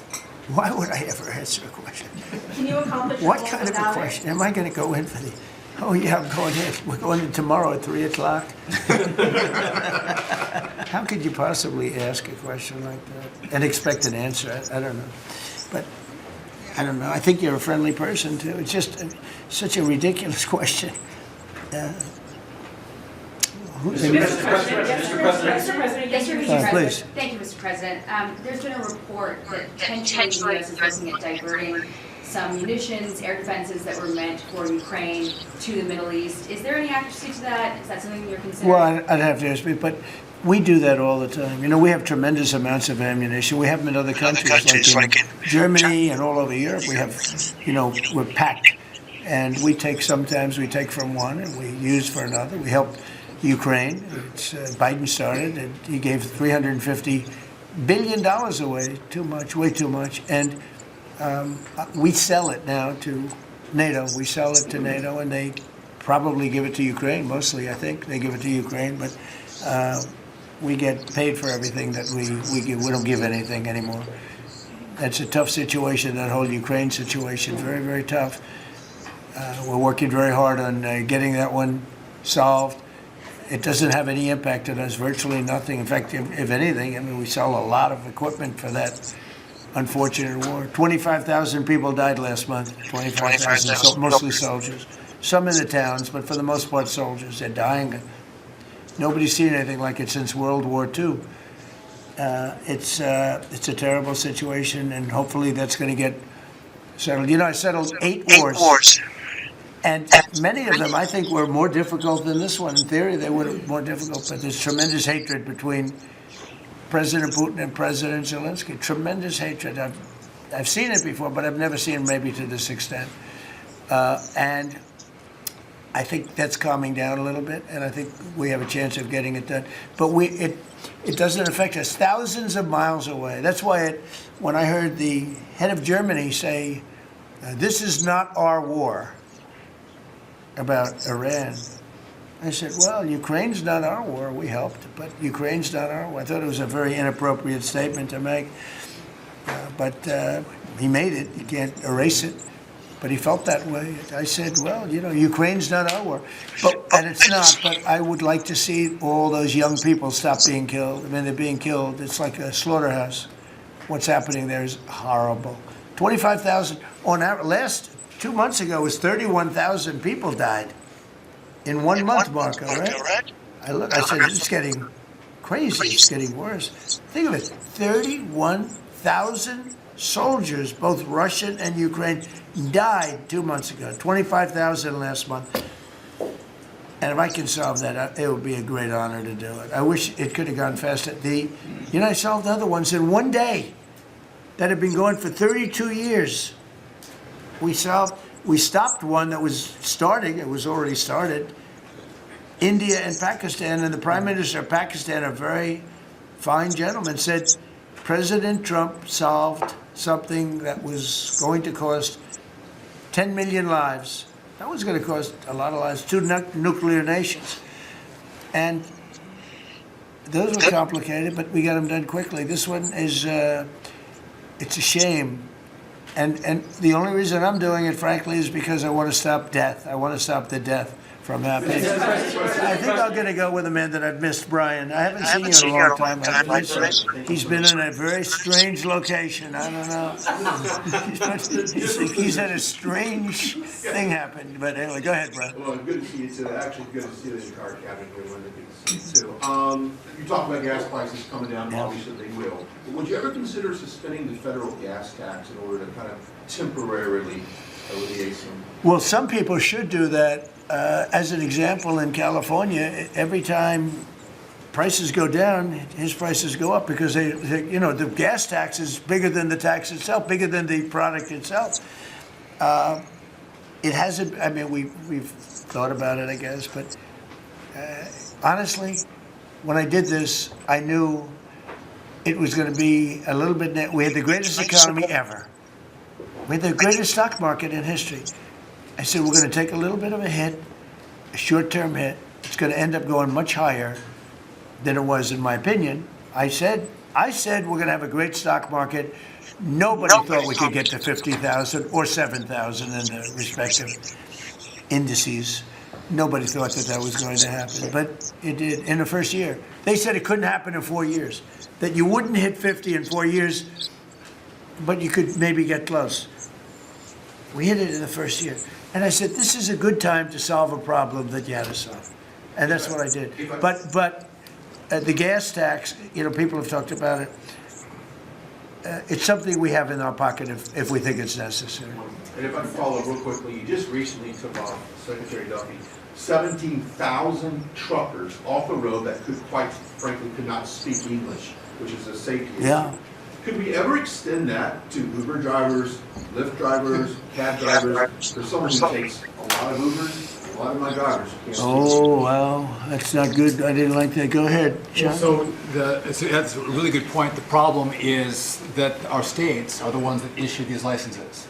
Why would I ever answer a question? Can you accomplish What your goals kind of a without it? question? Am I going to go in for the, oh yeah, I'm going in. We're going in tomorrow at 3 o'clock? How could you possibly ask a question like that and expect an answer? I don't know. But I don't know. I think you're a friendly person too. It's just such a ridiculous question. Mr. President, yes, Mr. President. Please. Thank you, Mr. President. There's been a report that potentially the U.S. is looking at diverting some munitions, air defenses that were meant for Ukraine to the Middle East. Is there any accuracy to that? Is that something you're considering? Well, I'd have to ask you, but we do that all the time. You know, we have tremendous amounts of ammunition. We have them in other countries, like in Germany and all over Europe. We have, you know, we're packed. And we take from one and we use for another. We help Ukraine. Biden started, and he gave $350 billion away, way too much. And we sell it now to NATO. We sell it to NATO, and they probably give it to Ukraine, mostly, I think. They give it to Ukraine, but we get paid for everything that we give. We don't give anything anymore. That's a tough situation, that whole Ukraine situation, very, very tough. We're working very hard on getting that one solved. It doesn't have any impact on us, virtually nothing. In fact, if anything, I mean, we sell a lot of equipment for that unfortunate war. 25,000 people died last month, 25,000, mostly soldiers. Some in the towns, but for the most part, soldiers. They're dying. Nobody's seen anything like it since World War II. It's a terrible situation, and hopefully that's going to get settled. You know, I settled 8 wars. And many of them, I think, were more difficult than this one. In theory, they were more difficult, but there's tremendous hatred between President Putin and President Zelensky. Tremendous hatred. I've seen it before, but I've never seen it maybe to this extent. And I think that's calming down a little bit, and I think we have a chance of getting it done. But it doesn't affect us. Thousands of miles away. That's why when I heard the head of Germany say, this is not our war, about Iran, I said, well, Ukraine's not our war. We helped, but Ukraine's not our war. I thought it was a very inappropriate statement to make, but he made it. You can't erase it, but he felt that way. I said, well, you know, Ukraine's not our war, and it's not, but I would like to see all those young people stop being killed. I mean, they're being killed. It's like a slaughterhouse. What's happening there is horrible. 25,000 on our last 2 months ago, was 31,000 people died in 1 month, Marco, right? I said, it's getting crazy. It's getting worse. Think of it. 31,000 soldiers, both Russian and Ukraine, died 2 months ago. 25,000 last month. And if I can solve that, it would be a great honor to do it. I wish it could have gone faster. I solved other ones in 1 day that had been going for 32 years. We stopped one that was starting. It was already started. India and Pakistan, and the Prime Minister of Pakistan, a very fine gentleman, said President Trump solved something that was going to cost 10 million lives. That was going to cost a lot of lives, 2 nuclear nations. And those were complicated, but we got them done quickly. This one is, it's a shame. And the only reason I'm doing it, frankly, is because I want to stop death. I want to stop the death from that. I think I'm going to go with a man that I've missed, Brian. I haven't seen you in a long time. He's been in a very strange location. I don't know. He's had a strange thing happen. But anyway, go ahead, Brian. Well, good to see you too. Actually, good to see you in your car cabin here, Linda. Good to see you too. You talked about gas prices coming down. Yeah. Obviously, they will. But would you ever consider suspending the federal gas tax in order to kind of temporarily alleviate some? Well, some people should do that. As an example, in California, every time prices go down, his prices go up because the gas tax is bigger than the tax itself, bigger than the product itself. It hasn't. I mean, we've thought about it, I guess, but honestly, when I did this, I knew it was going to be a little bit. We had the greatest economy ever. We had the greatest stock market in history. I said, we're going to take a little bit of a hit, a short-term hit. It's going to end up going much higher than it was, in my opinion. I said we're going to have a great stock market. Nobody thought we could get to 50,000 or 7,000 in the respective indices. Nobody thought that was going to happen, but it did in the first year. They said it couldn't happen in 4 years, that you wouldn't hit 50 in 4 years, but you could maybe get close. We hit it in the first year. And I said, this is a good time to solve a problem that you had to solve. And that's what I did. But the gas tax, people have talked about it. It's something we have in our pocket if we think it's necessary. And if I can follow real quickly, you just recently took off, Secretary Duffy, 17,000 truckers off the road that quite frankly could not speak English, which is a safety issue. Yeah. Could we ever extend that to Uber drivers, Lyft drivers, cab drivers? For someone who takes a lot of Ubers, a lot of my drivers can't speak. Oh, well, that's not good. I didn't like that. Go ahead, John. So that's a really good point. The problem is that our states are the ones that issue these licenses.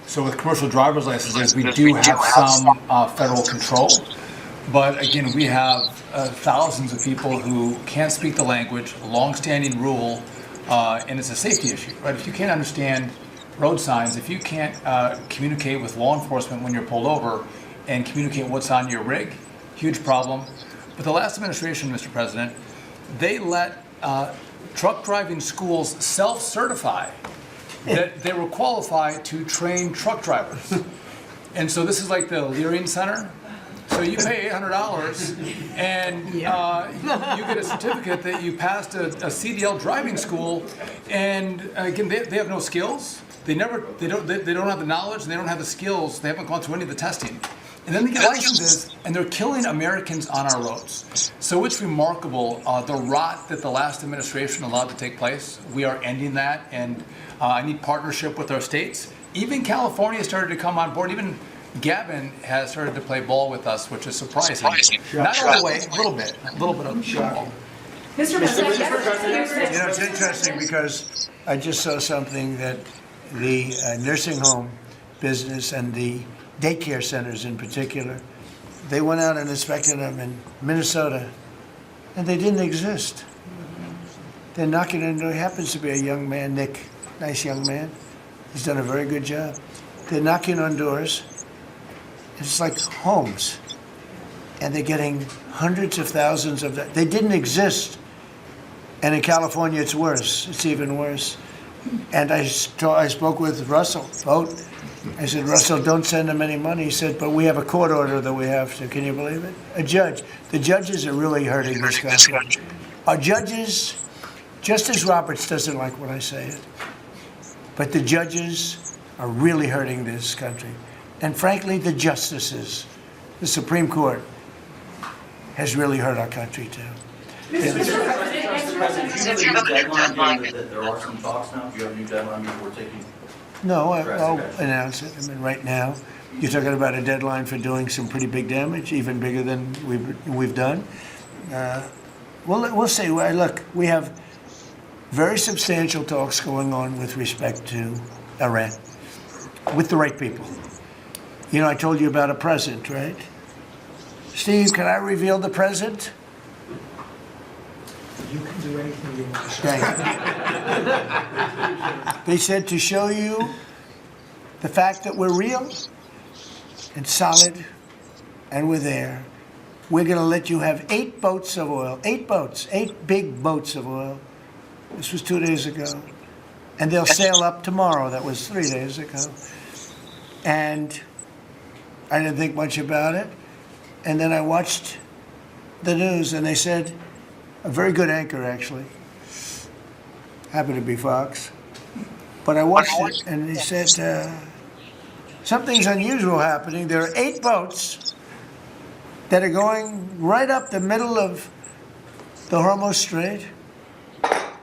So with commercial driver's licenses, we do have some federal control. But again, we have thousands of people who can't speak the language, long-standing rule, and it's a safety issue, right? If you can't understand road signs, if you can't communicate with law enforcement when you're pulled over and communicate what's on your rig, huge problem. But the last administration, Mr. President, they let truck driving schools self-certify that they were qualified to train truck drivers. And so this is like the Leering Center. So you pay $800 and you get a certificate that you passed a CDL driving school, and again, they have no skills. They don't have the knowledge, and they don't have the skills. They haven't gone through any of the testing. And then they get licenses, and they're killing Americans on our roads. So it's remarkable, the rot that the last administration allowed to take place. We are ending that, and I need partnership with our states. Even California started to come on board. Even Gavin has started to play ball with us, which is surprising. Not all the way, a little bit of ball. Mr. President, It's interesting because I just saw something that the nursing home business and the daycare centers in particular, they went out and inspected them in Minnesota, and they didn't exist. They're knocking in. There happens to be a young man, Nick, nice young man. He's done a very good job. They're knocking on doors. It's like homes, and they're getting hundreds of thousands of that. They didn't exist, and in California it's worse. It's even worse. And I spoke with Russell Vogt. I said, Russell, don't send them any money. He said, but we have a court order that we have to. Can you believe it? A judge. The judges are really hurting this country. Our judges, Justice Roberts doesn't like when I say it, but the judges are really hurting this country. And frankly, the justices, the Supreme Court, has really hurt our country too. There are some talks now. Do you have a new deadline before taking? No, I'll announce it. I mean, right now, you're talking about a deadline for doing some pretty big damage, even bigger than we've done. We'll see. Look, we have very substantial talks going on with respect to Iran, with the right people. You know, I told you about a present, right? Steve, can I reveal the present? You can do anything you want. They said to show you the fact that we're real and solid and we're there. We're going to let you have 8 boats of oil, 8 boats, 8 big boats of oil. This was 2 days ago. And they'll sail up tomorrow. That was 3 days ago. And I didn't think much about it. And then I watched the news, and they said, a very good anchor, actually. Happened to be Fox. But I watched it, and he said, something's unusual happening. There are 8 boats that are going right up the middle of the Hormuz Strait.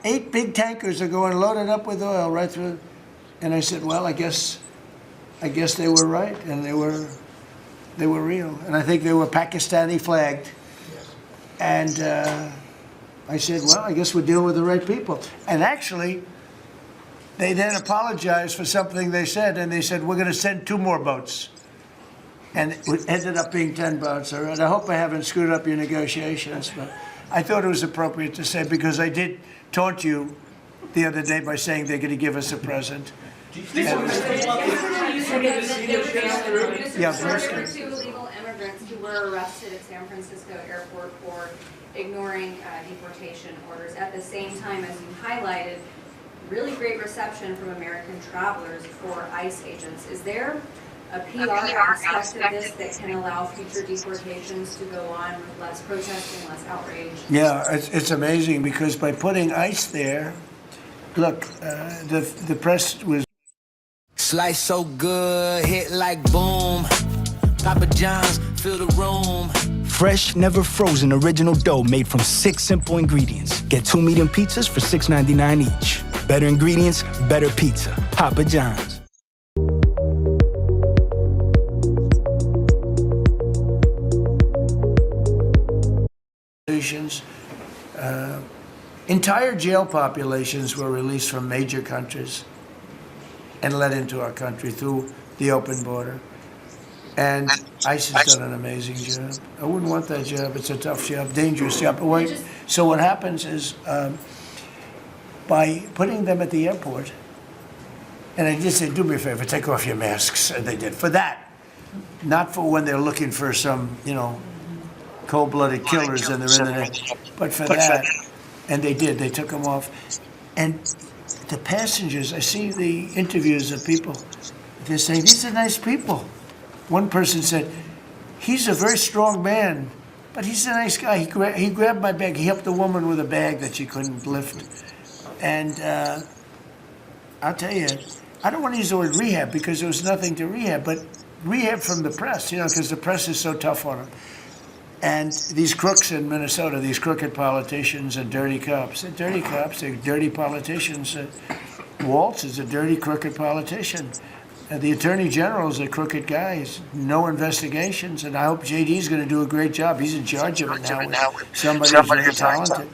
8 big tankers are going loaded up with oil right through. And I said, well, I guess they were right, and they were real. And I think they were Pakistani flagged. And I said, well, I guess we're dealing with the right people. And actually, they then apologized for something they said, and they said, we're going to send 2 more boats. And it ended up being 10 boats. All right, I hope I haven't screwed up your negotiations, but I thought it was appropriate to say, because I did taunt you the other day by saying they're going to give us a present. Yeah, There were 2 illegal immigrants who were arrested at San Francisco airport for ignoring deportation orders. At the same time, as you highlighted, really great reception from American travelers for ICE agents. Is there a PR aspect of this that can allow future deportations to go on with less protesting, less outrage? Yeah, it's amazing, because by putting ICE there, look, the press was... Slice so good, hit like boom. Papa John's, fill the room. Fresh, never frozen, original dough made from 6 simple ingredients. Get 2 medium pizzas for $6.99 each. Better ingredients, better pizza. Papa John's. Entire jail populations were released from major countries and let into our country through the open border. And ICE has done an amazing job. I wouldn't want that job. It's a tough job, dangerous job. So what happens is, by putting them at the airport, and I just said, do me a favor, take off your masks. And they did. For that, not for when they're looking for some, cold-blooded killers and they're in the net, but for that. And they did. They took them off. And the passengers, I see the interviews of people, they're saying, these are nice people. One person said, he's a very strong man, but he's a nice guy. He grabbed my bag. He helped the woman with a bag that she couldn't lift. And I'll tell you, I don't want to use the word rehab, because there was nothing to rehab, but rehab from the press, because the press is so tough on them. And these crooks in Minnesota, these crooked politicians and dirty cops. They're dirty cops, they're dirty politicians. Waltz is a dirty, crooked politician. The Attorney General is a crooked guy. He's no investigations, and I hope JD's going to do a great job. He's in charge of it now with somebody who's very talented.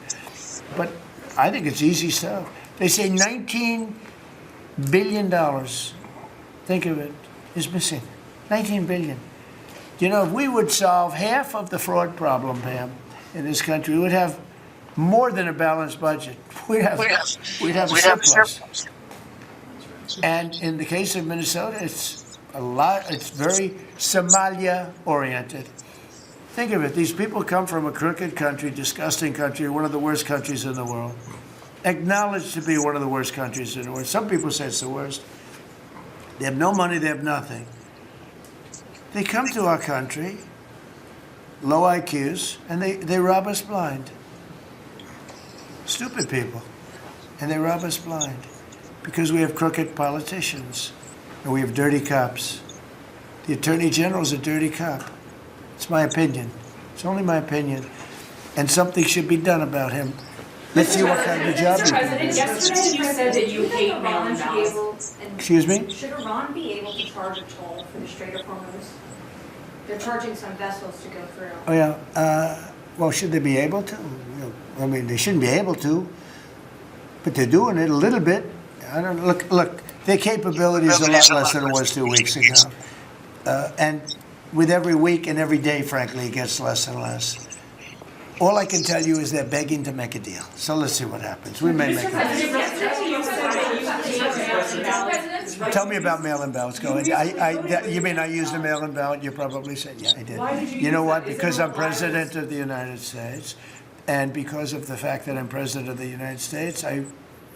But I think it's easy stuff. They say $19 billion, think of it, is missing. $19 billion. If we would solve half of the fraud problem, Pam, in this country, we would have more than a balanced budget. We'd have a surplus. And in the case of Minnesota, it's very Somalia-oriented. Think of it. These people come from a crooked country, disgusting country, one of the worst countries in the world. Acknowledged to be one of the worst countries in the world. Some people say it's the worst. They have no money, they have nothing. They come to our country, low IQs, and they rob us blind. Stupid people. And they rob us blind. Because we have crooked politicians, and we have dirty cops. The Attorney General's a dirty cop. It's my opinion. It's only my opinion. And something should be done about him. Let's see what kind of job he can do. Yesterday you said that you hate mail-in ballots. Excuse me? Should Iran be able to charge a toll for the Strait of Hormuz? They're charging some vessels to go through. Oh, yeah. Well, should they be able to? I mean, they shouldn't be able to. But they're doing it a little bit. I don't look. Their capability is a lot less than it was 2 weeks ago. And with every week and every day, frankly, it gets less and less. All I can tell you is they're begging to make a deal. So let's see what happens. We may make a deal. tell me about mail-in ballots. Go ahead. You mean I used a mail-in ballot? You probably said, yeah, I did. Why did you You know use what? that? Is Because there a I'm president of the United States, and because of the fact that I'm president of the United States, I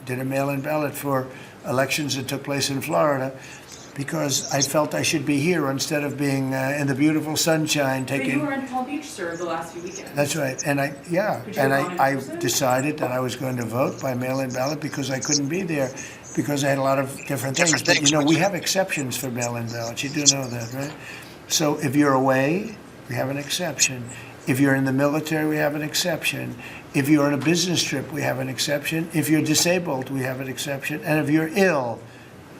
did a mail-in ballot for elections that took place in Florida, because I felt I should be here instead of being in the beautiful sunshine But you taking. were in Palm Beach, sir, the last few weekends. That's right, and Could you have gone in I person? decided that I was going to vote by mail-in ballot because I couldn't be there, because I had a lot of different things. But you know, we have exceptions for mail-in ballots. You do know that, right? So if you're away, we have an exception. If you're in the military, we have an exception. If you're on a business trip, we have an exception. If you're disabled, we have an exception. And if you're ill,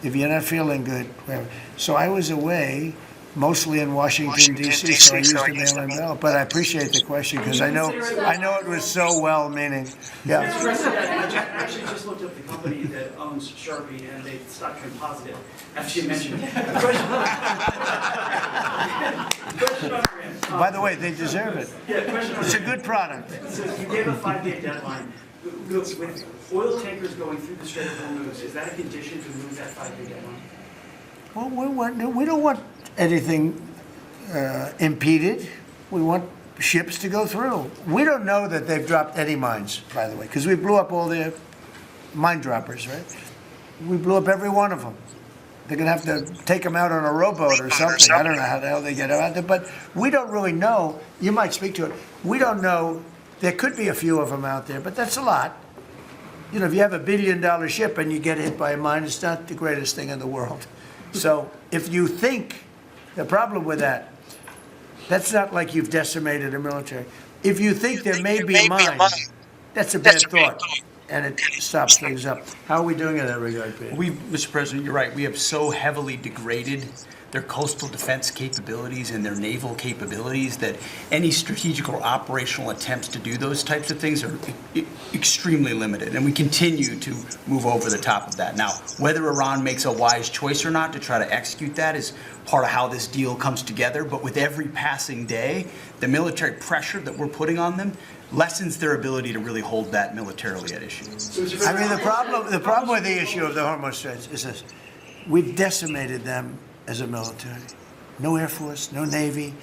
if you're not feeling good, we have. So I was away, mostly in Washington, D.C., so I used the mail-in ballot. But I appreciate the question, because I know it was so well-meaning. Yeah. Mr. President, I actually just looked up the company that owns Sharpie, and they stock turned positive after you mentioned it. Question on your end. By the way, they deserve it. Yeah, question on It's a your good end. product. So you gave a 5-day deadline. With oil tankers going through the Strait of Hormuz, is that a condition to move that 5-day deadline? Well, we don't want anything impeded. We want ships to go through. We don't know that they've dropped any mines, by the way, because we blew up all their mine droppers, right? We blew up every one of them. They're going to have to take them out on a rowboat or something. I don't know how the hell they get out there, but we don't really know. You might speak to it. We don't know. There could be a few of them out there, but that's a lot. You know, if you have $1 billion ship and you get hit by a mine, it's not the greatest thing in the world. So if you think, the problem with that, that's not like you've decimated a military. If you think there may be a mine, that's a bad thought, and it stops things up. How are we doing in that regard, Peter? Mr. President, you're right. We have so heavily degraded their coastal defense capabilities and their naval capabilities that any strategic or operational attempts to do those types of things are extremely limited. And we continue to move over the top of that. Now, whether Iran makes a wise choice or not to try to execute that is part of how this deal comes together. But with every passing day, the military pressure that we're putting on them lessens their ability to really hold that militarily at issue. I mean, the problem with the issue of the Hormuz Straits is this. We've decimated them as a military. No Air Force, no Navy,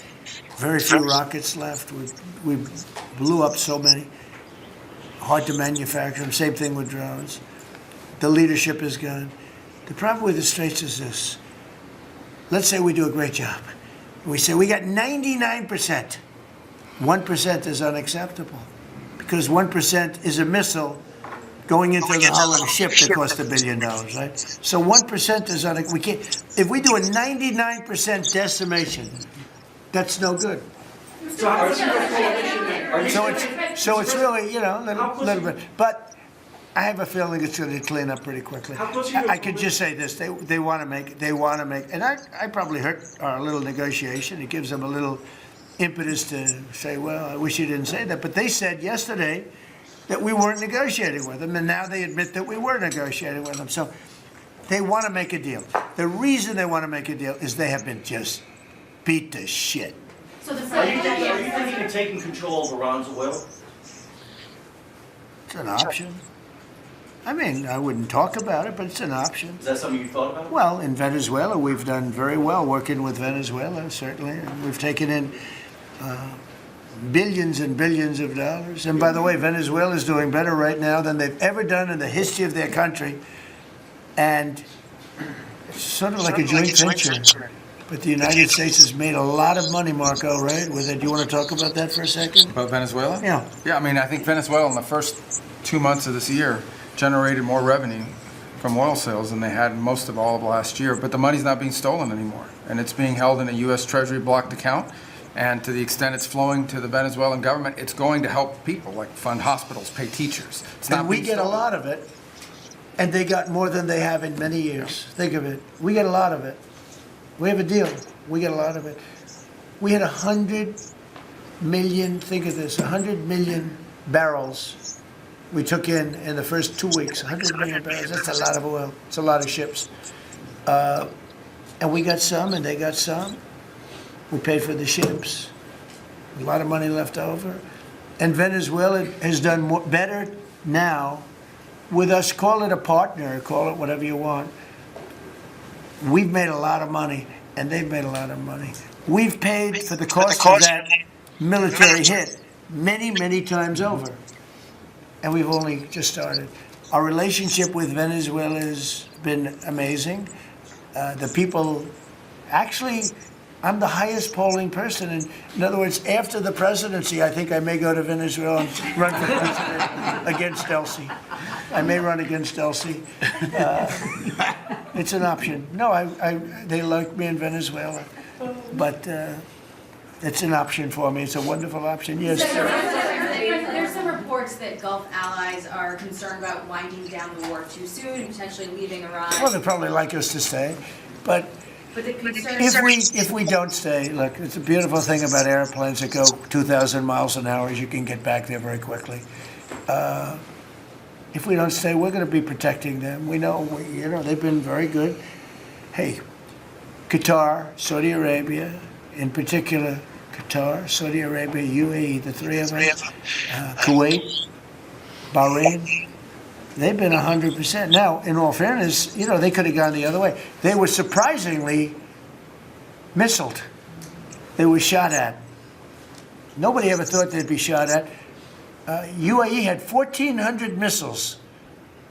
very few rockets left. We blew up so many. Hard to manufacture them. Same thing with drones. The leadership is gone. The problem with the Straits is this. Let's say we do a great job. We say we got 99%. 1% is unacceptable, because 1% is a missile going into the hull of a ship that cost $1 billion, right? So 1% is we can't. If we do a 99% decimation, that's no good. So it's really, you know, a little bit. But I have a feeling it's going to clean up pretty quickly. I could just say this: they want to make, and I probably hurt our little negotiation. It gives them a little impetus to say, well, I wish you didn't say that. But they said yesterday that we weren't negotiating with them, and now they admit that we were negotiating with them. So they want to make a deal. The reason they want to make a deal is they have been just beat to shit. So the Are you thinking of taking control of Iran's oil? It's an option. I mean, I wouldn't talk about it, but it's an option. Is that something you thought about? Well, in Venezuela, we've done very well working with Venezuela, certainly. And we've taken in billions and billions of dollars. And by the way, Venezuela is doing better right now than they've ever done in the history of their country. And it's sort of like a joint venture. But the United States has made a lot of money, Marco, right? With it. Do you want to talk about that for a second? About Venezuela? Yeah. Yeah, I mean, I think Venezuela in the first 2 months of this year generated more revenue from oil sales than they had most of all of last year. But the money's not being stolen anymore. And it's being held in a U.S. Treasury blocked account. And to the extent it's flowing to the Venezuelan government, it's going to help people, like fund hospitals, pay teachers. It's not And we being get a stolen. lot of it. And they got more than they have in many years. Think of it. We get a lot of it. We have a deal. We get a lot of it. We had 100 million, think of this, 100 million barrels we took in the first 2 weeks. 100 million barrels, that's a lot of oil. It's a lot of ships. And we got some and they got some. We paid for the ships. A lot of money left over. And Venezuela has done better now with us. Call it a partner, call it whatever you want. we've made a lot of money, and they've made a lot of money. We've paid for the cost of that military hit many, many times over. And we've only just started. Our relationship with Venezuela has been amazing. The people, actually, I'm the highest polling person. In other words, after the presidency, I think I may go to Venezuela and run for president against Elsie. I may run against Elsie. It's an option. No, they like me in Venezuela, but it's an option for me. It's a wonderful option. Yes. There's some reports that Gulf allies are concerned about winding down the war too soon and potentially leaving Iran. Well, they'd probably like us to stay, but the concern if we don't stay, look, it's a beautiful thing about airplanes that go 2,000 miles an hour is you can get back there very quickly. If we don't stay, we're going to be protecting them. We know, they've been very good. Hey, Qatar, Saudi Arabia, in particular, Qatar, Saudi Arabia, UAE, the three of them, Kuwait, Bahrain, they've been 100%. Now, in all fairness, they could have gone the other way. They were surprisingly missiled. They were shot at. Nobody ever thought they'd be shot at. UAE had 1,400 missiles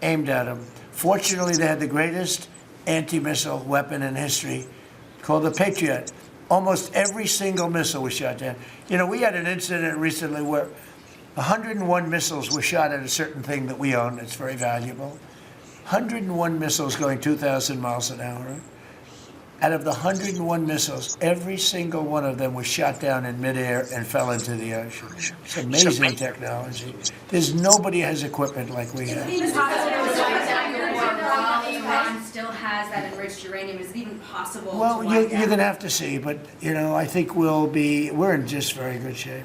aimed at them. Fortunately, they had the greatest anti-missile weapon in history called the Patriot. Almost every single missile was shot down. We had an incident recently where 101 missiles were shot at a certain thing that we own. It's very valuable. 101 missiles going 2,000 miles an hour. Out of the 101 missiles, every single one of them was shot down in midair and fell into the ocean. It's amazing technology. There's nobody has equipment like we have. Iran still has that enriched uranium. Is it even possible? Well, you're going to have to see, but I think we're in just very good shape.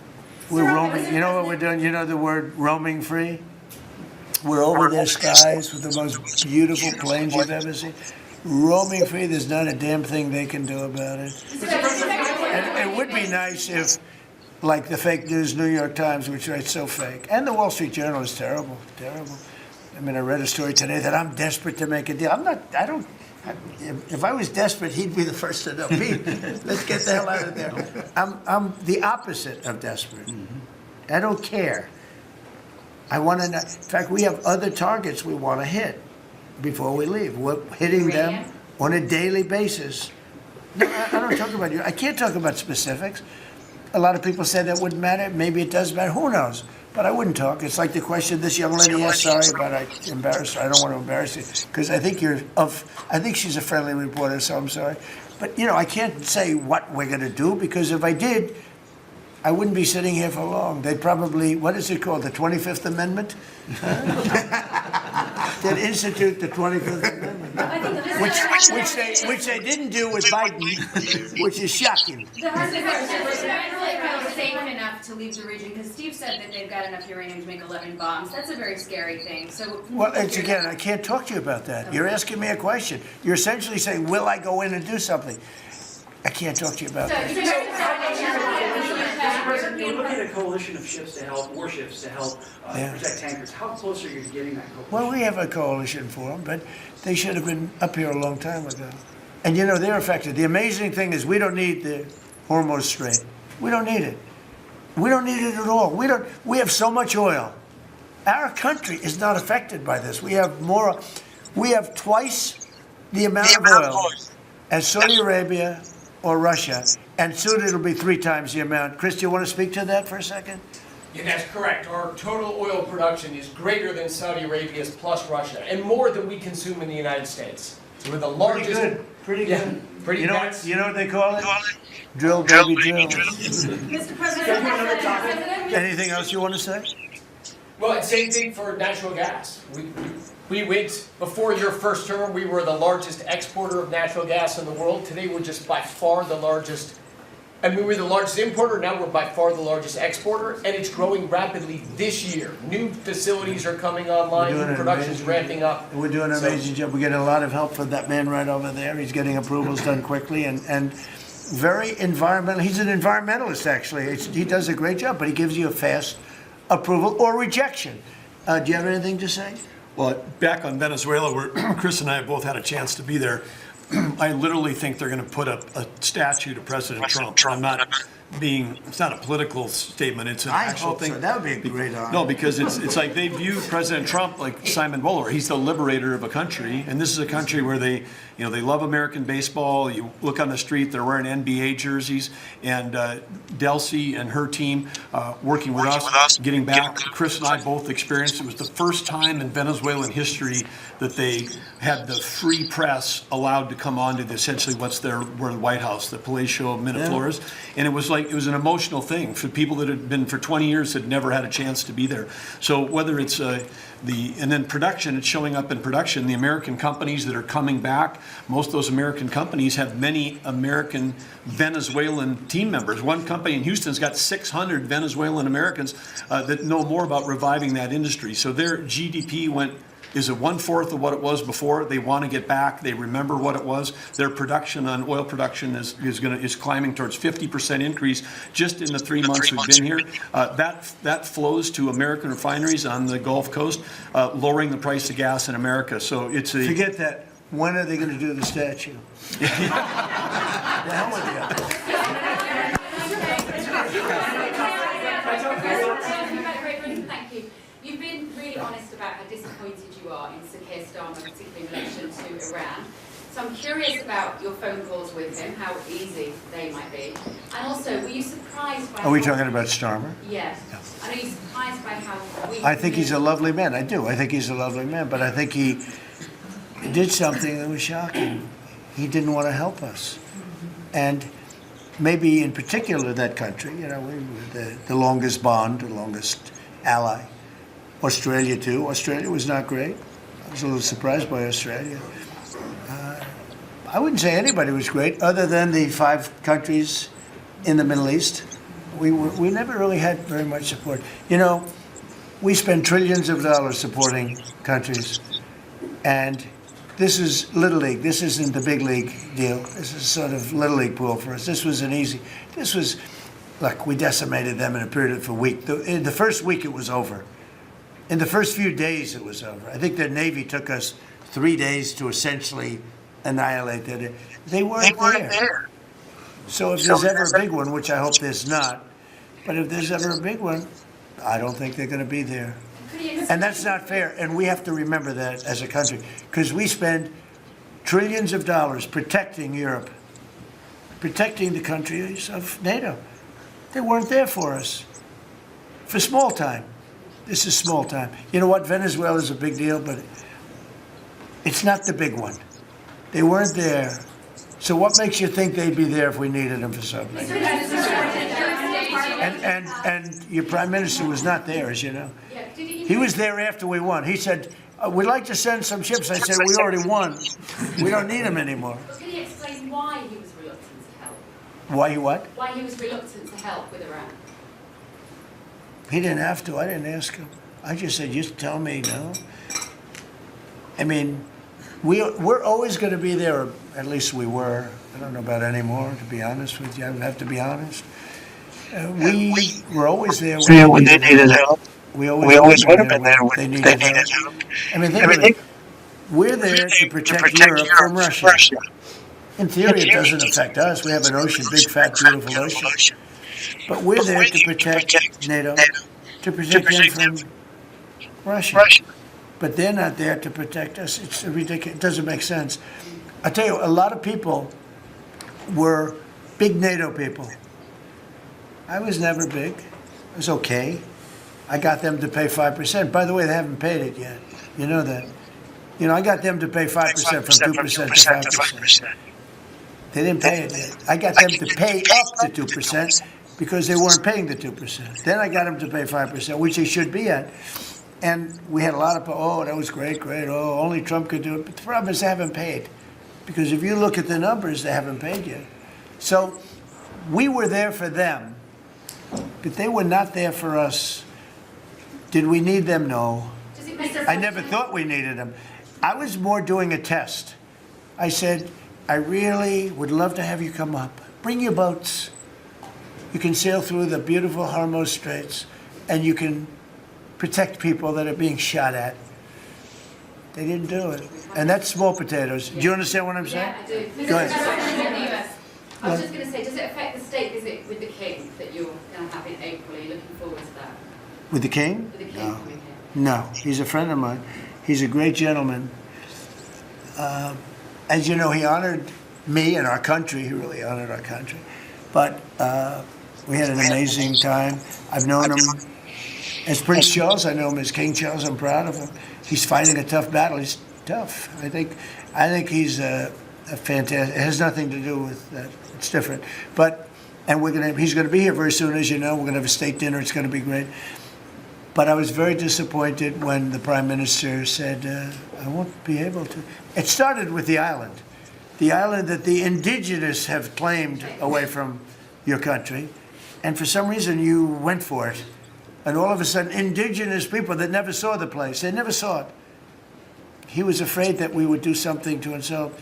We're roaming. You know what we're doing? You know the word roaming free? We're over their skies with the most beautiful planes you've ever seen. Roaming free, there's not a damn thing they can do about it. And it would be nice if, like the fake news New York Times, which writes so fake, and the Wall Street Journal is terrible, terrible. I mean, I read a story today that I'm desperate to make a deal. If I was desperate, he'd be the first to know. Pete, let's get the hell out of there. I'm the opposite of desperate. I don't care. I want to know. In fact, we have other targets we want to hit before we leave. We're hitting them on a daily basis. No, I don't talk about you. I can't talk about specifics. A lot of people say that wouldn't matter. Maybe it does matter. Who knows? But I wouldn't talk. It's like the question this young lady asked. Sorry, but I embarrassed her. I don't want to embarrass you because I think I think she's a friendly reporter, so I'm sorry. But I can't say what we're going to do because if I did, I wouldn't be sitting here for long. They'd probably, what is it called, the 25th Amendment? They'd institute the 25th Amendment, which they didn't do with Biden, which is shocking. Safe enough to leave the region because Steve said that they've got enough uranium to make 11 bombs. That's a very scary thing. So, well, it's again, I can't talk to you about that. You're asking me a question. You're essentially saying, will I go in and do something? I can't talk to you about that. Mr. President, you're looking at a coalition of ships to help, warships to help protect tankers. How close are you to getting that coalition? Well, we have a coalition for them, but they should have been up here a long time ago. And they're affected. The amazing thing is we don't need the Hormuz Strait. We don't need it. We don't need it at all. We have so much oil. Our country is not affected by this. We have twice the amount of oil as Saudi Arabia or Russia, and soon it'll be 3 times the amount. Chris, do you want to speak to that for a second? Yeah, that's correct. Our total oil production is greater than Saudi Arabia's plus Russia, and more than we consume in the United States. So we're the largest. Pretty good. Pretty good. You know what they call it? Drill, baby, drill. Mr. President, Anything else you want to say? Well, it's same thing for natural gas. We went, before your first term, we were the largest exporter of natural gas in the world. Today, we're just by far the largest. I mean, we were the largest importer, now we're by far the largest exporter, and it's growing rapidly this year. New facilities are coming online, new production's ramping up. We're doing an amazing job. We're getting a lot of help from that man right over there. He's getting approvals done quickly and very environmental. He's an environmentalist, actually. He does a great job, but he gives you a fast approval or rejection. Do you have anything to say? Well, back on Venezuela, where Chris and I have both had a chance to be there, I literally think they're going to put up a statue to President Trump. I'm not being, it's not a political statement, it's an I actual hope thing. so. That would be a great honor. No, because it's like they view President Trump like Simon Bowler. He's the liberator of a country, and this is a country where they love American baseball. You look on the street, they're wearing NBA jerseys, and Delcy and her team working with us, getting back. Chris and I both experienced it was the first time in Venezuelan history that they had the free press allowed to come on to essentially where the White House, the Palacio Miraflores, and it was an emotional thing for people that had been for 20 years had never had a chance to be there. So whether it's and then production, it's showing up in production. The American companies that are coming back, most of those American companies have many American Venezuelan team members. One company in Houston's got 600 Venezuelan Americans that know more about reviving that industry. So their GDP is a 1/4 of what it was before. They want to get back. They remember what it was. Their production on oil production is climbing towards 50% increase just in the 3 months we've been here. That flows to American refineries on the Gulf Coast, lowering the price of gas in America. So it's a Forget that. When are they going to do the statue? The hell with Thank you. You've been really honest about how disappointed you are in Sir Keir Starmer, particularly in relation to Iran. So I'm curious about your phone calls with him, how easy they might be. And also, were you surprised by... Are we talking about Starmer? Yes. And are you surprised by how weak... I think he's a lovely man. I do. I think he's a lovely man. But I think he did something that was shocking. He didn't want to help us. And maybe in particular that country, we were the longest bond, the longest ally. Australia too. Australia was not great. I was a little surprised by Australia. I wouldn't say anybody was great other than the 5 countries in the Middle East. We never really had very much support. We spend trillions of dollars supporting countries, and this is Little League. This isn't the big league deal. This is sort of Little League pool for us. Look, we decimated them in a period of a week. In the first week, it was over. In the first few days, it was over. I think the Navy took us 3 days to essentially annihilate it. They weren't there. So if there's ever a big one, which I hope there's not, but if there's ever a big one, I don't think they're going to be there. And that's not fair. And we have to remember that as a country, because we spend trillions of dollars protecting Europe, protecting the countries of NATO. They weren't there for us. For small time. This is small time. You know what? Venezuela is a big deal, but it's not the big one. They weren't there. So what makes you think they'd be there if we needed them for something? And your prime minister was not there, as you know. He was there after we won. He said, we'd like to send some ships. I said, we already won. We don't need them anymore. But can you explain why he was reluctant to help? Why what? Why he was reluctant to help with Iran? He didn't have to. I didn't ask him. I just said, just tell me no. I mean, we're always going to be there, or at least we were. I don't know about anymore, to be honest with you. I would have to be honest. We were always there when they needed help. We always would have been there when they needed help. I mean, we're there to protect Europe from Russia. In theory, it doesn't affect us. We have an ocean, big, fat, beautiful ocean. But we're there to protect NATO, to protect them from Russia. But they're not there to protect us. It's ridiculous. It doesn't make sense. I tell you, a lot of people were big NATO people. I was never big. It was okay. I got them to pay 5%. By the way, they haven't paid it yet. You know that. I got them to pay 5% from 2% to 5%. They didn't pay it yet. I got them to pay up to 2% because they weren't paying the 2%. Then I got them to pay 5%, which they should be at. And we had a lot of, that was great. Oh, only Trump could do it. But the problem is they haven't paid. Because if you look at the numbers, they haven't paid yet. So we were there for them, but they were not there for us. Did we need them? No. I never thought we needed them. I was more doing a test. I said, I really would love to have you come up. Bring your boats. You can sail through the beautiful Hormuz Straits, and you can protect people that are being shot at. They didn't do it. And that's small potatoes. Do you understand what I'm saying? Yeah, I do. Go ahead. I was just going to say, does it affect the state visit with the King that you're going to have in April? Are you looking forward to that? With the king? With the King No. coming here? No, he's a friend of mine. He's a great gentleman. As you know, he honored me and our country. He really honored our country. But we had an amazing time. I've known him as Prince Charles. I know him as King Charles. I'm proud of him. He's fighting a tough battle. He's tough. I think he's a fantastic. It has nothing to do with that. It's different. But he's going to be here very soon, as you know. We're going to have a state dinner. It's going to be great. But I was very disappointed when the Prime Minister said, I won't be able to. It started with the island that the indigenous have claimed away from your country. And for some reason, you went for it. And all of a sudden, indigenous people that never saw the place, they never saw it. He was afraid that we would do something to insult,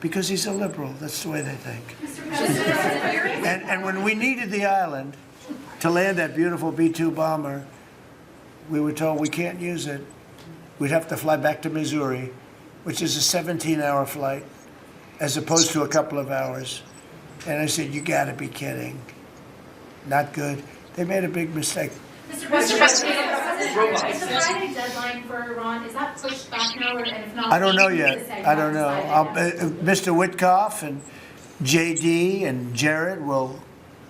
because he's a liberal. That's the way they think. And when we needed the island to land that beautiful B-2 bomber, we were told we can't use it. We'd have to fly back to Missouri, which is a 17-hour flight, as opposed to a couple of hours. And I said, you gotta be kidding. Not good. They made a big mistake. Mr. President, is the Friday deadline for Iran, is that pushed back now, and if not? I don't know yet. I don't know. Mr. Witkoff and JD and Jared will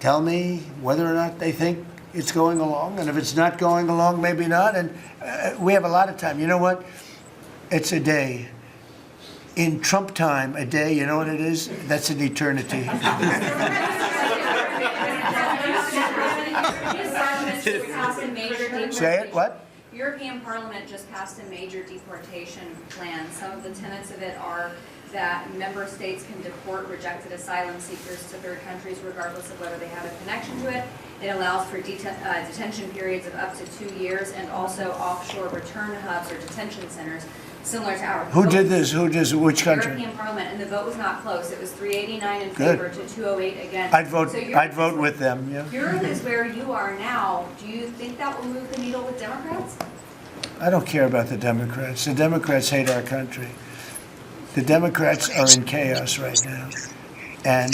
tell me whether or not they think it's going along, and if it's not going along, maybe not. And we have a lot of time. You know what? It's a day. In Trump time, a day, you know what it is? That's an eternity. Say it, what? European Parliament just passed a major deportation plan. Some of the tenets of it are that member states can deport rejected asylum seekers to third countries regardless of whether they have a connection to it. It allows for detention periods of up to 2 years, and also offshore return hubs or detention centers similar to ours. Who did this? Which country? European Parliament, and the vote was not close. It was 389 in Good. favor to 208 against. I'd vote. So I'd vote with them. Yeah. Europe is where you are now. Do you think that will move the needle with Democrats? I don't care about the Democrats. The Democrats hate our country. The Democrats are in chaos right now, and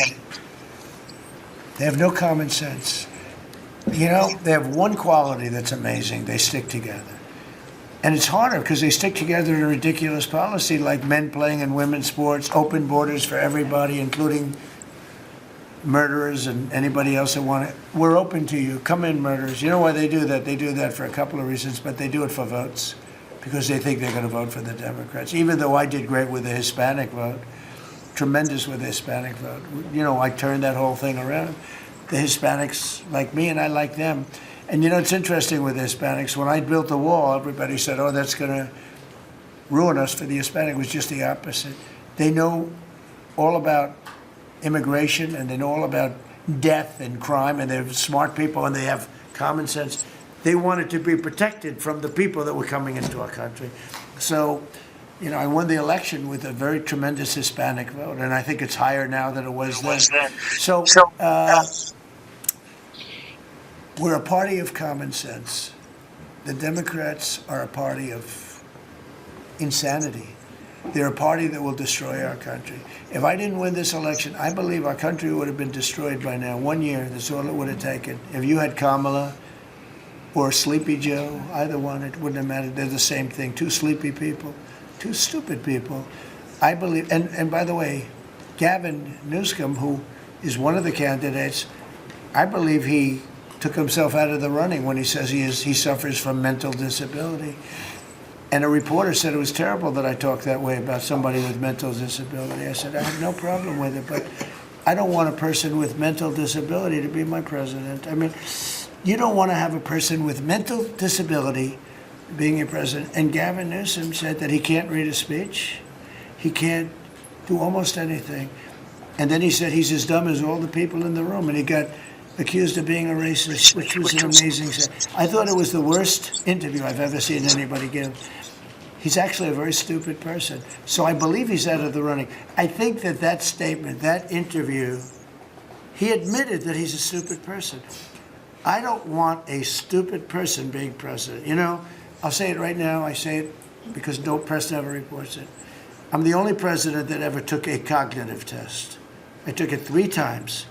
they have no common sense. You know, they have one quality that's amazing. They stick together. And it's harder because they stick together in a ridiculous policy like men playing in women's sports, open borders for everybody, including murderers and anybody else that want it. We're open to you. Come in, murderers. You know why they do that? They do that for a couple of reasons, but they do it for votes because they think they're going to vote for the Democrats. Even though I did great with the Hispanic vote, tremendous with the Hispanic vote. You know, I turned that whole thing around. The Hispanics like me, and I like them. And you know, it's interesting with the Hispanics. When I built the wall, everybody said, oh, that's going to ruin us for the Hispanic. It was just the opposite. They know all about immigration, and they know all about death and crime, and they're smart people, and they have common sense. They wanted to be protected from the people that were coming into our country. So, you know, I won the election with a very tremendous Hispanic vote, and I think it's higher now than it was then. So, we're a party of common sense. The Democrats are a party of insanity. They're a party that will destroy our country. If I didn't win this election, I believe our country would have been destroyed by now. 1 year, that's all it would have taken. If you had Kamala or Sleepy Joe, either one, it wouldn't have mattered. They're the same thing. Two sleepy people, two stupid people. I believe, and by the way, Gavin Newsom, who is one of the candidates, I believe he took himself out of the running when he says he suffers from mental disability. And a reporter said it was terrible that I talked that way about somebody with mental disability. I said, I have no problem with it, but I don't want a person with mental disability to be my president. I mean, you don't want to have a person with mental disability being your president. And Gavin Newsom said that he can't read a speech. He can't do almost anything. And then he said he's as dumb as all the people in the room. And he got accused of being a racist, which was an amazing thing. I thought it was the worst interview I've ever seen anybody give. He's actually a very stupid person. So I believe he's out of the running. I think that statement, that interview, he admitted that he's a stupid person. I don't want a stupid person being president. You know, I'll say it right now. I say it because no press never reports it. I'm the only president that ever took a cognitive test. I took it 3 times.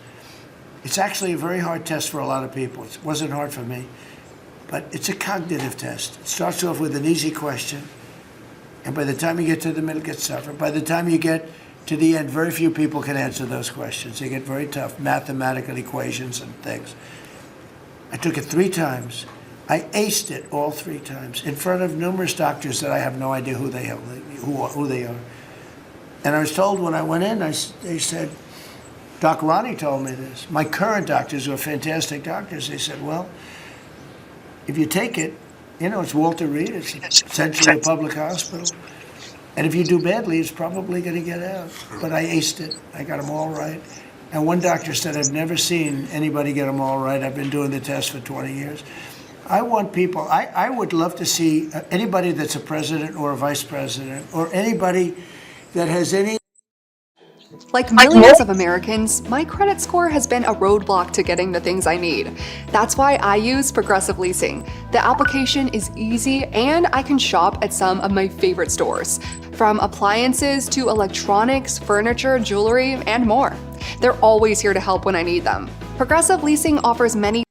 It's actually a very hard test for a lot of people. It wasn't hard for me, but it's a cognitive test. It starts off with an easy question, and by the time you get to the middle, it gets tougher. By the time you get to the end, very few people can answer those questions. They get very tough, mathematical equations and things. I took it 3 times. I aced it all 3 times in front of numerous doctors that I have no idea who they are. And I was told when I went in, they said, Doc Ronnie told me this. My current doctors were fantastic doctors. They said, well, if you take it, you know, it's Walter Reed. It's essentially a public hospital. And if you do badly, it's probably going to get out. But I aced it. I got them all right. And one doctor said, I've never seen anybody get them all right. I've been doing the test for 20 years. I want people, I would love to see anybody that's a president or a vice president or anybody that has any. Like millions of Americans, my credit score has been a roadblock to getting the things I need. That's why I use Progressive Leasing. The application is easy and I can shop at some of my favorite stores, from appliances to electronics, furniture, jewelry, and more. They're always here to help when I need them. Progressive Leasing offers many.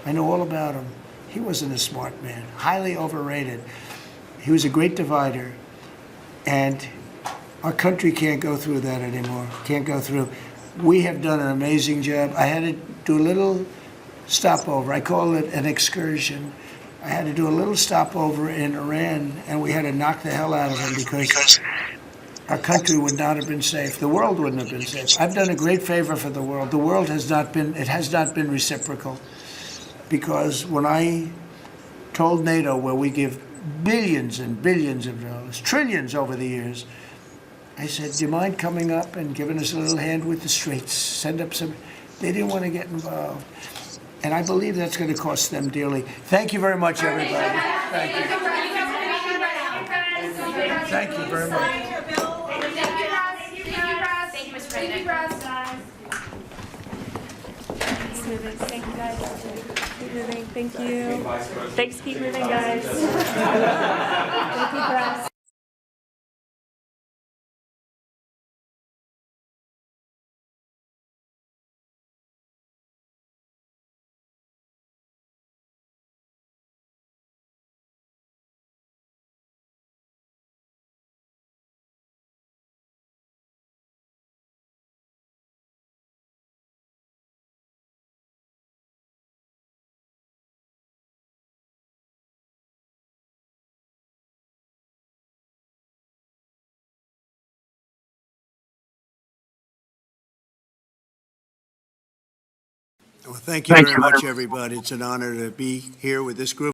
I know all about him. He wasn't a smart man, highly overrated. He was a great divider, and our country can't go through that anymore. Can't go through. We have done an amazing job. I had to do a little stopover. I call it an excursion. I had to do a little stopover in Iran, and we had to knock the hell out of him because our country would not have been safe. The world wouldn't have been safe. I've done a great favor for the world. The world has not been reciprocal. Because when I told NATO, where we give billions and billions of dollars, trillions over the years, I said, do you mind coming up and giving us a little hand with the streets? Send up some. They didn't want to get involved. And I believe that's going to cost them dearly. Thank you very much, everybody. Thank you. Thank you very much. Thank you, Mr. President. Thank you, guys. Keep moving. Thank you. Thanks. Keep moving, guys. Thank you, press. Well, thank you very much, everybody. It's an honor to be here with this group.